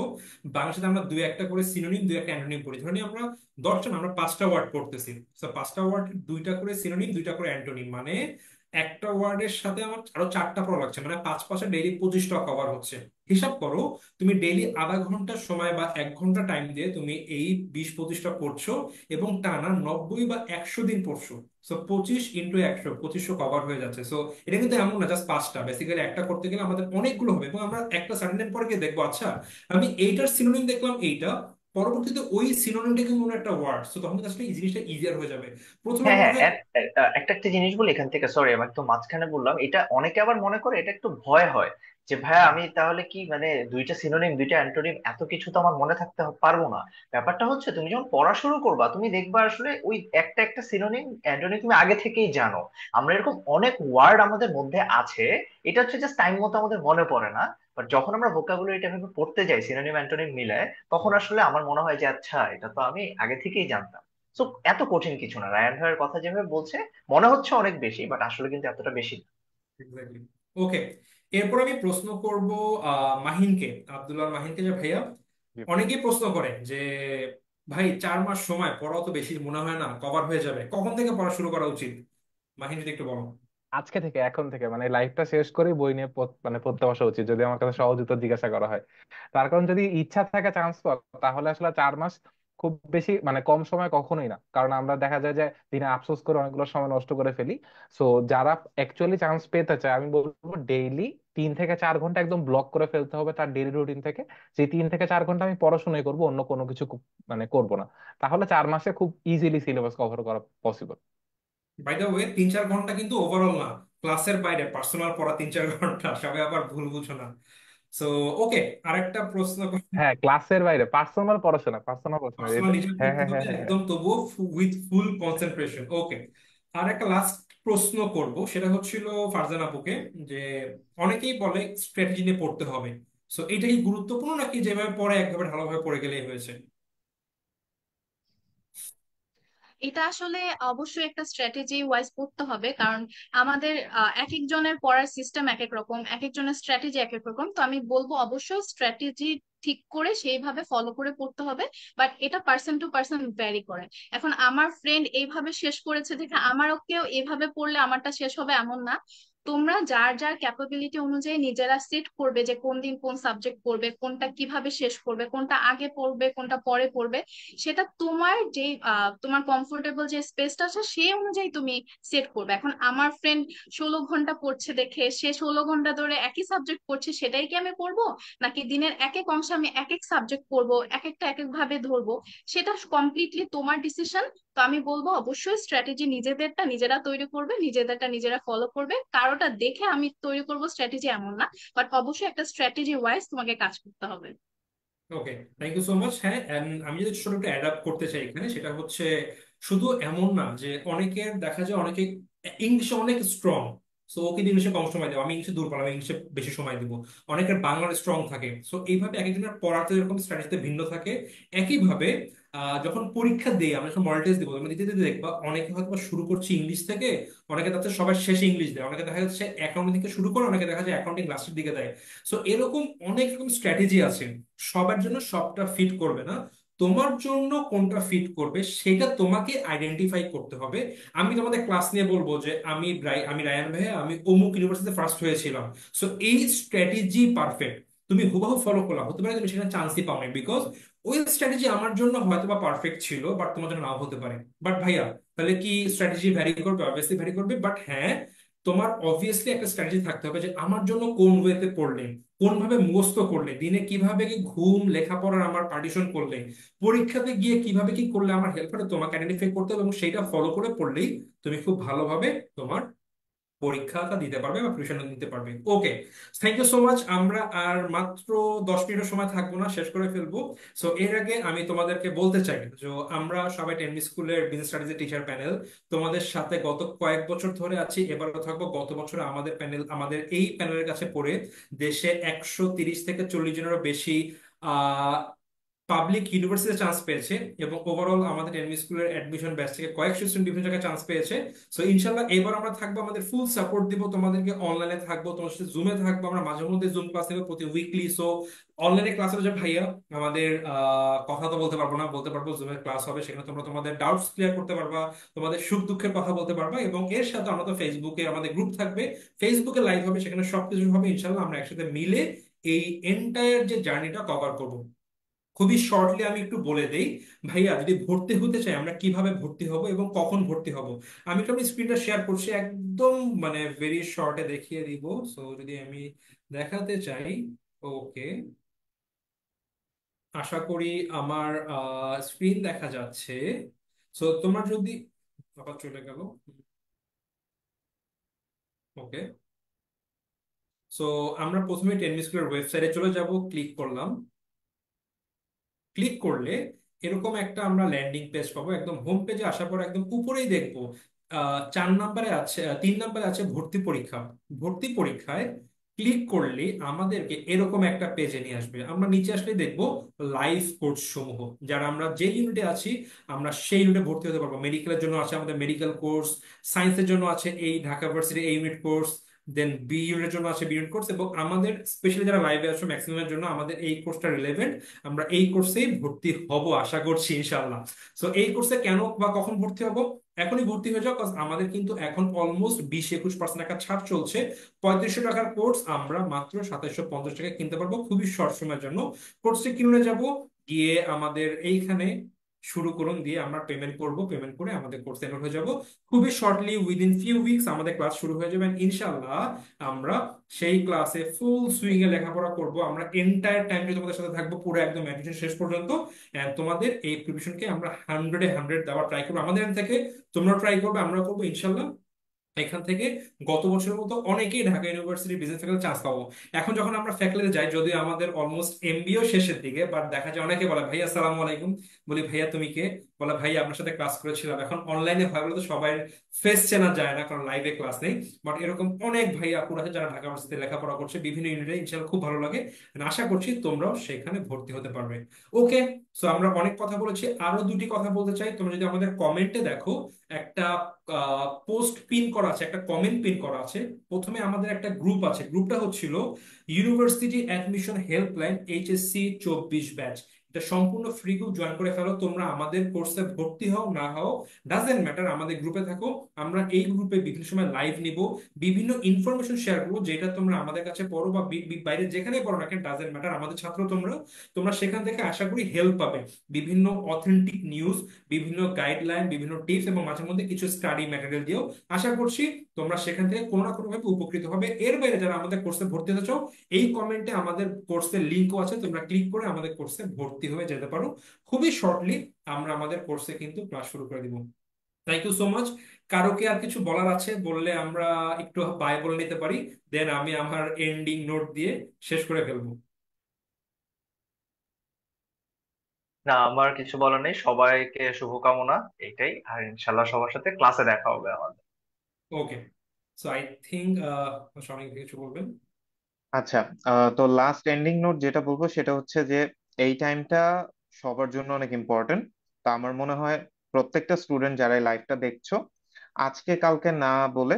বাংলার সাথে আমরা দুই একটা করে সিনোনিম, দুই একটা অ্যান্টোনিম পড়ি। ধরে নিই আমরা 10টা না, আমরা 5টা ওয়ার্ড পড়তেছি। তো 5টা ওয়ার্ড, দুইটা করে সিনোনিম, দুইটা করে অ্যান্টোনিম, মানে একটা ওয়ার্ডের সাথে আমার আরো 4টা পড়া লাগছে, মানে 5 5 ডেইলি 25টা কভার হচ্ছে। হিসাব করো, তুমি ডেইলি আধা ঘন্টা সময় বা 1 ঘন্টা টাইম দিয়ে তুমি এই 20 25টা পড়ছো, এবং টানা 90 বা 100 দিন পড়ছো। সো 25 × 100, 2500 কভার হয়ে যাচ্ছে। সো এটা কিন্তু এমন না জাস্ট 5টা, বেসিক্যালি একটা করতে গেলে আমাদের অনেকগুলো হবে, এবং আমরা একটা সার্টেন টাইম পরে গিয়ে দেখবো আচ্ছা আমি এইটার সিনোনিম দেখলাম এইটা, পরবর্তীতে ওই সিনোনিমটা কিন্তু কোনো একটা ওয়ার্ড, সো তখন কিন্তু আসলে এই জিনিসটা ইজিয়ার হয়ে যাবে। প্রথমে হ্যাঁ, মনে হ্যাঁ, হয়। একটা একটা জিনিস বলি এখান থেকে, সরি আমি একটু মাঝখানে বললাম, এটা অনেকে আবার মনে করে এটা একটু ভয় হয় যে ভাইয়া আমি তাহলে কি মানে দুইটা সিনোনিম দুইটা অ্যান্টোনিম এত কিছু তো আমার মনে থাকতে পারবো না। ব্যাপারটা হচ্ছে তুমি যখন পড়া শুরু করবা তুমি দেখবা আসলে ওই একটা একটা সিনোনিম অ্যান্টোনিম তুমি আগে থেকেই জানো। আমরা এরকম অনেক ওয়ার্ড আমাদের মধ্যে আছে, এটা হচ্ছে জাস্ট টাইম মতো আমাদের মনে পড়ে না। বাট যখন আমরা ভোকাবুলারিটা ভাবে পড়তে যাই সিনোনিম অ্যান্টোনিম মিলায়, তখন আসলে আমার মনে হয় যে আচ্ছা এটা তো আমি আগে থেকেই জানতাম। তো এত কঠিন কিছু না, রায়ান ভাইয়ের কথা যেভাবে বলছে মনে হচ্ছে অনেক বেশি, বাট আসলে কিন্তু এতটা বেশি না। এক্স্যাক্টলি। ওকে, এরপর আমি প্রশ্ন করব মাহিনকে, আব্দুল্লাহ মাহিনকে, যে ভাইয়া জি। অনেকেই প্রশ্ন করে যে ভাই 4 মাস সময়, পড়াও তো বেশি মনে হয় না কভার হয়ে যাবে, কখন থেকে পড়া শুরু করা উচিত? মাহিন যদি একটু বলো। আজকে থেকে, এখন থেকে, মানে লাইফটা শেষ করেই বই নিয়ে মানে পড়তে বসা উচিত, যদি আমার কাছে সহজ উত্তর জিজ্ঞাসা করা হয়। তার কারণ যদি ইচ্ছা থাকে চান্স পাওয়ার, তাহলে আসলে 4 মাস খুব বেশি মানে কম সময় কখনোই না। কারণ আমরা দেখা যায় যে দিনে আফসোস করে অনেকগুলো সময় নষ্ট করে ফেলি। সো যারা অ্যাকচুয়ালি চান্স পেতে চায়, আমি বলবো ডেইলি 3 থেকে 4 ঘন্টা একদম ব্লক করে ফেলতে হবে তার ডেইলি রুটিন থেকে, যে 3 থেকে 4 ঘন্টা আমি পড়াশোনাই করবো, অন্য কোনো কিছু মানে করবো না। তাহলে 4 মাসে খুব ইজিলি সিলেবাস কভার করা পসিবল। বাই দ্য ওয়ে, 3 4 ঘন্টা কিন্তু ওভারঅল না, ক্লাসের বাইরে পার্সোনাল পড়া 3 4 ঘন্টা, সবাই আবার ভুল বুঝো না। সো ওকে, আরেকটা প্রশ্ন। হ্যাঁ, ক্লাসের বাইরে পার্সোনাল পড়াশোনা, পার্সোনাল পড়াশোনা পার্সোনাল এটা। নিজে হ্যাঁ, পড়তে হ্যাঁ, হবে, হ্যাঁ, হ্যাঁ, হ্যাঁ। একদম তবুও উইথ ফুল কনসেন্ট্রেশন। ওকে, আর একটা লাস্ট প্রশ্ন করব, সেটা হচ্ছিল ফারজান আপুকে, যে অনেকেই বলে স্ট্র্যাটেজি নিয়ে পড়তে হবে। সো এটা কি গুরুত্বপূর্ণ, নাকি যেভাবে পড়ে একভাবে ভালোভাবে পড়ে গেলেই হয়েছে? এটা আসলে অবশ্যই একটা স্ট্র্যাটেজি ওয়াইজ পড়তে হবে, কারণ আমাদের এক একজনের পড়ার সিস্টেম এক এক রকম, এক একজনের স্ট্র্যাটেজি এক এক রকম। তো আমি বলবো অবশ্যই স্ট্র্যাটেজি ঠিক করে সেইভাবে ফলো করে পড়তে হবে। বাট এটা পার্সন টু পার্সন ভ্যারি করে। এখন আমার ফ্রেন্ড এইভাবে শেষ করেছে দেখে আমারও কেউ এইভাবে পড়লে আমারটা শেষ হবে এমন না। তোমরা যার যার ক্যাপাবিলিটি অনুযায়ী নিজেরা সেট করবে যে কোন দিন কোন সাবজেক্ট পড়বে, কোনটা কিভাবে শেষ করবে, কোনটা আগে পড়বে, কোনটা পরে পড়বে। সেটা তোমার যে তোমার কমফোর্টেবল যে স্পেসটা আছে সেই অনুযায়ী তুমি সেট করবে। এখন আমার ফ্রেন্ড 16 ঘন্টা পড়ছে দেখে সে 16 ঘন্টা ধরে একই সাবজেক্ট পড়ছে, সেটাই কি আমি পড়বো? নাকি দিনের এক এক অংশে আমি এক এক সাবজেক্ট পড়বো, এক একটা এক এক ভাবে ধরবো? সেটা কমপ্লিটলি তোমার ডিসিশন। তো আমি বলবো অবশ্যই স্ট্র্যাটেজি নিজেদেরটা নিজেরা তৈরি করবে, নিজেদেরটা নিজেরা ফলো করবে। কারোটা দেখে আমি তৈরি করব স্ট্র্যাটেজি এমন না, বাট অবশ্যই একটা স্ট্র্যাটেজি ওয়াইজ তোমাকে কাজ করতে হবে। ওকে, থ্যাংক ইউ সো মাচ। হ্যাঁ, and আমি যদি ছোট একটা অ্যাড আপ করতে চাই এখানে, সেটা হচ্ছে শুধু এমন না যে অনেকের দেখা যায় অনেকে ইংলিশে অনেক স্ট্রং, সো ওকে ইংলিশে কম সময় দেবো, আমি ইংলিশে দুর্বল, আমি ইংলিশে বেশি সময় দিব। অনেকের বাংলার স্ট্রং থাকে, সো এইভাবে এক একজনের পড়াতে যেরকম স্ট্র্যাটেজিতে ভিন্ন থাকে, একইভাবে যখন পরীক্ষা দিই, আমরা যখন মডেল টেস্ট দিব, তুমি দিতে দিতে দেখবা অনেকে হয়তো বা শুরু করছে ইংলিশ থেকে, অনেকে তাতে সবার শেষে ইংলিশ দেয়, অনেকে দেখা যাচ্ছে অ্যাকাউন্টিং থেকে শুরু করে, অনেকে দেখা যায় অ্যাকাউন্টিং লাস্টের দিকে দেয়। সো এরকম অনেক রকম স্ট্র্যাটেজি আছে, সবার জন্য সবটা ফিট করবে না। তোমার জন্য কোনটা ফিট করবে সেটা তোমাকে আইডেন্টিফাই করতে হবে। আমি তোমাদের ক্লাস নিয়ে বলবো যে আমি রায়ান ভাই, আমি অমুক ইউনিভার্সিটিতে ফার্স্ট হয়েছিলাম, সো এই স্ট্র্যাটেজি পারফেক্ট, তুমি হুবহু ফলো করলাম, হতে পারে তুমি সেখানে চান্সই পাও না, বিকজ ওই স্ট্র্যাটেজি আমার জন্য হয়তো বা পারফেক্ট ছিল, বাট তোমার জন্য নাও হতে পারে। বাট ভাইয়া, তাহলে কি স্ট্র্যাটেজি ভ্যারি করবে? অবভিয়াসলি ভ্যারি করবে, বাট হ্যাঁ, তোমার অবভিয়াসলি একটা স্ট্র্যাটেজি থাকতে হবে যে আমার জন্য কোন ওয়েতে পড়লে, কোন ভাবে মুখস্থ করলে, দিনে কিভাবে কি ঘুম লেখাপড়ার আমার পার্টিশন করলে, পরীক্ষাতে গিয়ে কিভাবে কি করলে আমার হেল্প করে, তোমাকে আইডেন্টিফাই করতে হবে এবং সেইটা ফলো করে পড়লেই তুমি খুব ভালোভাবে তোমার পরীক্ষাটা দিতে পারবে বা প্রিপারেশন নিতে পারবে। ওকে, থ্যাংক ইউ সো মাচ। আমরা আর মাত্র 10 মিনিটের সময় থাকবো না, শেষ করে ফেলবো। সো এর আগে আমি তোমাদেরকে বলতে চাই যে আমরা সবাই টেননিস স্কুলের বিজনেস স্ট্র্যাটেজি টিচার প্যানেল, তোমাদের সাথে গত কয়েক বছর ধরে আছি, এবারও থাকবো। গত বছর আমাদের প্যানেল, আমাদের এই প্যানেলের কাছে পড়ে দেশে 130 থেকে 40 জনেরও বেশি পাবলিক ইউনিভার্সিটিতে চান্স পেয়েছে, এবং ওভারঅল আমাদের এমই স্কুলের অ্যাডমিশন ব্যাচ থেকে কয়েকশো স্টুডেন্ট বিভিন্ন জায়গায় চান্স পেয়েছে। সো ইনশাল্লাহ এবার আমরা থাকবো, আমাদের ফুল সাপোর্ট দিব তোমাদেরকে। অনলাইনে থাকবো, তোমার সাথে জুমে থাকবো, আমরা মাঝে মধ্যে জুম ক্লাস নেবো প্রতি উইকলি। সো অনলাইনে ক্লাস হবে যে ভাইয়া, আমাদের কথা তো বলতে পারবো না, বলতে পারবো জুমের ক্লাস হবে, সেখানে তোমরা তোমাদের ডাউটস ক্লিয়ার করতে পারবা, তোমাদের সুখ দুঃখের কথা বলতে পারবা। এবং এর সাথে আমরা তো ফেসবুকে আমাদের গ্রুপ থাকবে, ফেসবুকে লাইভ হবে, সেখানে সবকিছু হবে। ইনশাল্লাহ আমরা একসাথে মিলে এই এন্টায়ার যে জার্নিটা কভার করবো। খুবই শর্টলি আমি একটু বলে দেই ভাইয়া, যদি ভর্তি হতে চাই আমরা কিভাবে ভর্তি হব এবং কখন ভর্তি হব। আমি একটু স্ক্রিনটা শেয়ার করছি, একদম মানে ভেরি শর্টে দেখিয়ে দিব। সো যদি আমি দেখাতে চাই, ওকে, আশা করি আমার স্ক্রিন দেখা যাচ্ছে। সো তোমরা যদি, আবার চলে গেল, ওকে। সো আমরা প্রথমে টেননিস স্কুলের ওয়েবসাইটে চলে যাব, ক্লিক করলাম। ক্লিক করলে এরকম একটা আমরা ল্যান্ডিং পেজ পাবো। একদম হোম পেজে আসার পর একদম উপরেই দেখবো 4 নম্বরে আছে, 3 নম্বরে আছে ভর্তি পরীক্ষা। ভর্তি পরীক্ষায় ক্লিক করলে আমাদেরকে এরকম একটা পেজে নিয়ে আসবে। আমরা নিচে আসলে দেখবো লাইভ কোর্স সমূহ, যারা আমরা যে ইউনিটে আছি আমরা সেই ইউনিটে ভর্তি হতে পারবো। মেডিকেলের জন্য আছে আমাদের মেডিকেল কোর্স, সায়েন্সের জন্য আছে এই ঢাকা ভার্সিটি এই ইউনিট কোর্স, দেন বি ইউনিটের জন্য আছে বি ইউনিট কোর্স, এবং আমাদের স্পেশালি যারা লাইভে আসো ম্যাক্সিমামের জন্য আমাদের এই কোর্সটা রিলেভেন্ট। আমরা এই কোর্সেই ভর্তি হব আশা করছি ইনশাল্লাহ। সো এই কোর্সে কেন বা কখন ভর্তি হব, এখনই ভর্তি হয়ে যাও, কারণ আমাদের কিন্তু এখন অলমোস্ট 20-21% একটা ছাড় চলছে। 3500 টাকার কোর্স আমরা মাত্র 2750 টাকায় কিনতে পারবো খুবই শর্ট সময়ের জন্য। কোর্সটি কিনে যাব, গিয়ে আমাদের এইখানে শুরু করুন দিয়ে আমরা পেমেন্ট করব, পেমেন্ট করে আমাদের কোর্স এনরোল হয়ে যাব। খুবই শর্টলি উইদিন ফিউ উইকস আমাদের ক্লাস শুরু হয়ে যাবে, ইনশাল্লাহ আমরা সেই ক্লাসে ফুল সুইং এ লেখাপড়া করব। আমরা এন্টায়ার টাইমটা তোমাদের সাথে থাকবো, পুরো একদম অ্যাডমিশন শেষ পর্যন্ত। And তোমাদের এই প্রিপারেশনকে আমরা 100-এ 100 দেওয়ার ট্রাই করবো। আমাদের end থেকে তোমরা ট্রাই করবে, আমরা করবো ইনশাল্লাহ। এখান থেকে গত বছরের মতো অনেকেই Dhaka university business faculty chance পাবো। এখন যখন আমরা ফ্যাকাল্টিতে যাই, যদিও আমাদের অলমোস্ট এমবিও শেষের দিকে, বাট দেখা যায় অনেকে বলে ভাইয়া আসসালামু আলাইকুম, বলি ভাইয়া তুমি কে, বলে ভাইয়া আপনার সাথে ক্লাস করেছিলাম। এখন অনলাইনে হয় বলে তো সবাই ফেস চেনা যায় না, কারণ লাইভে ক্লাস নেই। বাট এরকম অনেক ভাইয়া আপুরা আছে যারা ঢাকা ইউনিভার্সিটিতে লেখাপড়া করছে বিভিন্ন ইউনিটে, ইনশাআল্লাহ খুব ভালো লাগে। And আশা করছি তোমরাও সেখানে ভর্তি হতে পারবে। ওকে, সো আমরা অনেক কথা বলেছি, আরো দুটি কথা বলতে চাই। তোমরা যদি আমাদের কমেন্টে দেখো, একটা পোস্ট পিন করা আছে, একটা কমেন্ট পিন করা আছে। প্রথমে আমাদের একটা গ্রুপ আছে, গ্রুপটা হচ্ছিল university admission helpline HSC 24 batch. এটা সম্পূর্ণ ফ্রি গ্রুপ, জয়েন করে ফেলো। তোমরা আমাদের কোর্সে ভর্তি হও না হও ডাজেন্ট ম্যাটার, আমাদের গ্রুপে থাকো। আমরা এই গ্রুপে বিভিন্ন সময় লাইভ নিব, বিভিন্ন ইনফরমেশন শেয়ার করবো, যেটা তোমরা আমাদের কাছে পড়ো বা বাইরে যেখানে পড়ো না কেন, ডাজেন্ট ম্যাটার, আমাদের ছাত্র তোমরা। তোমরা সেখান থেকে আশা করি হেল্প পাবে, বিভিন্ন অথেন্টিক নিউজ, বিভিন্ন গাইডলাইন, বিভিন্ন টিপস, এবং মাঝে মধ্যে কিছু স্টাডি ম্যাটেরিয়াল দিয়েও। আশা করছি তোমরা সেখান থেকে কোনো না কোনো ভাবে উপকৃত হবে। এর বাইরে যারা আমাদের কোর্সে ভর্তি হতে চাও, এই কমেন্টে আমাদের কোর্সের লিঙ্কও আছে, তোমরা ক্লিক করে আমাদের কোর্সে ভর্তি হয়ে যেতে পারো। খুবই শর্টলি আমরা আমাদের কোর্সে কিন্তু ক্লাস শুরু করে দিব। Thank you so much. কারো কি আর কিছু বলার আছে বললে আমরা একটু বাই বলে নিতে পারি, দেন আমি আমার এন্ডিং নোট দিয়ে শেষ করে ফেলবো। না, আমার কিছু বলার নেই, সবাইকে শুভকামনা। এটাই, আর ইনশাল্লাহ সবার সাথে ক্লাসে দেখা হবে আমাদের। ওকে, সো আই থিঙ্ক সবাই কিছু বলবেন। আচ্ছা, তো লাস্ট এন্ডিং নোট যেটা বলবো সেটা হচ্ছে যে এই টাইমটা সবার জন্য অনেক ইম্পর্টেন্ট। তো আমার মনে হয় প্রত্যেকটা স্টুডেন্ট যারা এই লাইফটা দেখছো, আজকে কালকে না বলে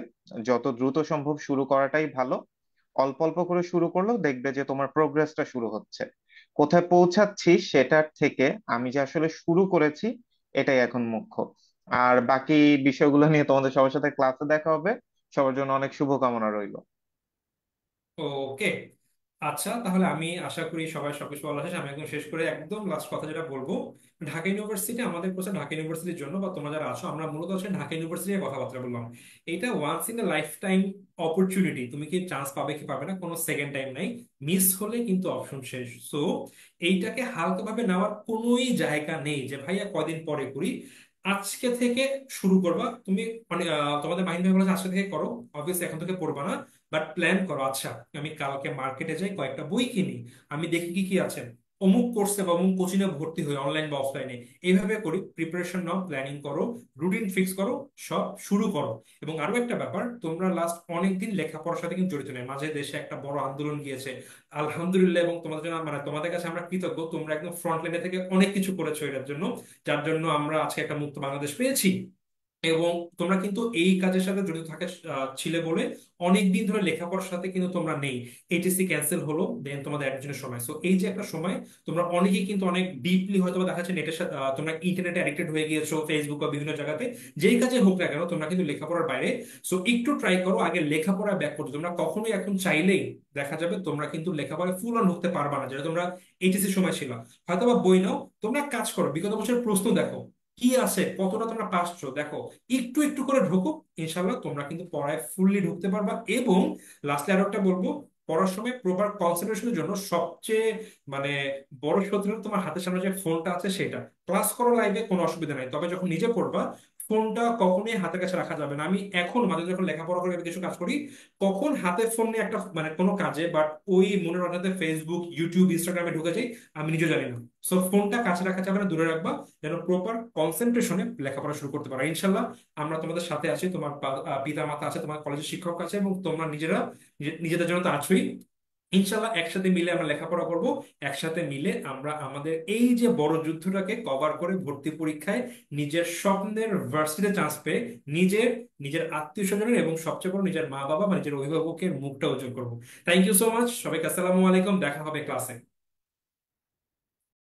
যত দ্রুত সম্ভব শুরু করাটাই ভালো। অল্প অল্প করে শুরু করলেও দেখবে যে তোমার প্রোগ্রেসটা শুরু হচ্ছে। কোথায় পৌঁছাচ্ছি সেটার থেকে আমি যে আসলে শুরু করেছি এটাই এখন মুখ্য। আর বাকি বিষয়গুলো নিয়ে তোমাদের সবার সাথে ক্লাসে দেখা হবে। সবার জন্য অনেক শুভকামনা রইল। ওকে, আচ্ছা, তাহলে আমি আশা করি সবাই সবকিছু বলা শেষ। আমি একদম শেষ করে একদম লাস্ট কথা যেটা বলবো, ঢাকা ইউনিভার্সিটি আমাদের কোর্সে, ঢাকা ইউনিভার্সিটির জন্য বা তোমরা যারা আছো, আমরা মূলত হচ্ছে ঢাকা ইউনিভার্সিটি নিয়ে কথাবার্তা বললাম। এটা once in a lifetime opportunity, তুমি কি চান্স পাবে কি পাবে না, কোনো সেকেন্ড টাইম নাই। মিস হলে কিন্তু অপশন শেষ। সো এইটাকে হালকাভাবে নেওয়ার কোনোই জায়গা নেই যে ভাইয়া কয়দিন পরে করি। আজকে থেকে শুরু করবা তুমি। অনেক তোমাদের মাহিন ভাই বলেছে আজকে থেকে করো, অবভিয়াসলি এখন থেকে পড়বা না, বাট প্ল্যান করো। আচ্ছা, আমি কালকে মার্কেটে যাই, কয়েকটা বই কিনি, আমি দেখি কি কি আছে, অমুক কোর্সে বা অমুক কোচিং এ ভর্তি হই, অনলাইন বা অফলাইনে। এইভাবে করি, প্রিপারেশন নাও, প্ল্যানিং করো, রুটিন ফিক্স করো, সব শুরু করো। এবং আরো একটা ব্যাপার, তোমরা লাস্ট অনেকদিন লেখাপড়ার সাথে কিন্তু জড়িত নেই, মাঝে দেশে একটা বড় আন্দোলন গিয়েছে, আলহামদুলিল্লাহ, এবং তোমাদের জন্য মানে তোমাদের কাছে আমরা কৃতজ্ঞ, তোমরা একদম ফ্রন্ট লাইনে থেকে অনেক কিছু করেছো এটার জন্য, যার জন্য আমরা আজকে একটা মুক্ত বাংলাদেশ পেয়েছি। এবং তোমরা কিন্তু এই কাজের সাথে জড়িত থাকে ছিলে বলে অনেক দিন ধরে লেখাপড়ার সাথে কিন্তু তোমরা নেই। এইচএসসি ক্যান্সেল হলো, দেন তোমাদের অ্যাডমিশনের সময়, সো এই যে একটা সময়, তোমরা অনেকেই কিন্তু অনেক ডিপলি হয়তো বা দেখা যাচ্ছে নেটের সাথে তোমরা ইন্টারনেটে অ্যাডিক্টেড হয়ে গিয়েছো, ফেসবুক বা বিভিন্ন জায়গাতে, যেই কাজে হোক না কেন তোমরা কিন্তু লেখাপড়ার বাইরে। সো একটু ট্রাই করো আগে লেখাপড়া ব্যাক করতে। তোমরা কখনোই এখন চাইলেই দেখা যাবে তোমরা কিন্তু লেখাপড়ায় ফুল অন ঢুকতে পারবা না, যেটা তোমরা এইচএসসি সময় ছিল। হয়তো বা বই নাও, তোমরা কাজ করো, বিগত বছরের প্রশ্ন দেখো কি আছে, কতটা তোমরা পাসছো দেখো, একটু একটু করে ঢোকো, ইনশাল্লাহ তোমরা কিন্তু পড়ায় ফুললি ঢুকতে পারবা। এবং লাস্টলি আরো একটা বলবো, পড়ার সময় প্রপার কনসেন্ট্রেশনের জন্য সবচেয়ে মানে বড় শত্রু তোমার হাতের সামনে যে ফোনটা আছে সেটা। ক্লাস করো লাইভে, কোনো অসুবিধা নাই, তবে যখন নিজে পড়বা ফোনটা কখনোই হাতের কাছে রাখা যাবে না। আমি এখন মাঝে যখন লেখাপড়া করে আমি কিছু কাজ করি, কখন হাতে ফোন নিয়ে একটা মানে কোনো কাজে বাট ওই মনের অজান্তে ফেসবুক, ইউটিউব, ইনস্টাগ্রামে ঢুকে যাই, আমি নিজে জানি না। সো ফোনটা কাছে রাখা যাবে না, দূরে রাখবা, যেন প্রপার কনসেন্ট্রেশনে লেখাপড়া শুরু করতে পারো। ইনশাল্লাহ আমরা তোমাদের সাথে আছি, তোমার পিতা মাতা আছে, তোমার কলেজের শিক্ষক আছে, এবং তোমরা নিজেরা নিজেদের জন্য তো আছোই। ইনশাল্লাহ একসাথে মিলে আমরা লেখাপড়া করব, একসাথে মিলে আমরা আমাদের এই যে বড় যুদ্ধটাকে কভার করে ভর্তি পরীক্ষায় নিজের স্বপ্নের ভার্সিটিতে চান্স পেয়ে নিজের নিজের আত্মীয় স্বজনের এবং সবচেয়ে বড় নিজের মা বাবা বা নিজের অভিভাবকের মুখটা উজ্জ্বল করবো। থ্যাংক ইউ সো মাচ সবাইকে, আসসালামু আলাইকুম, দেখা হবে ক্লাসে।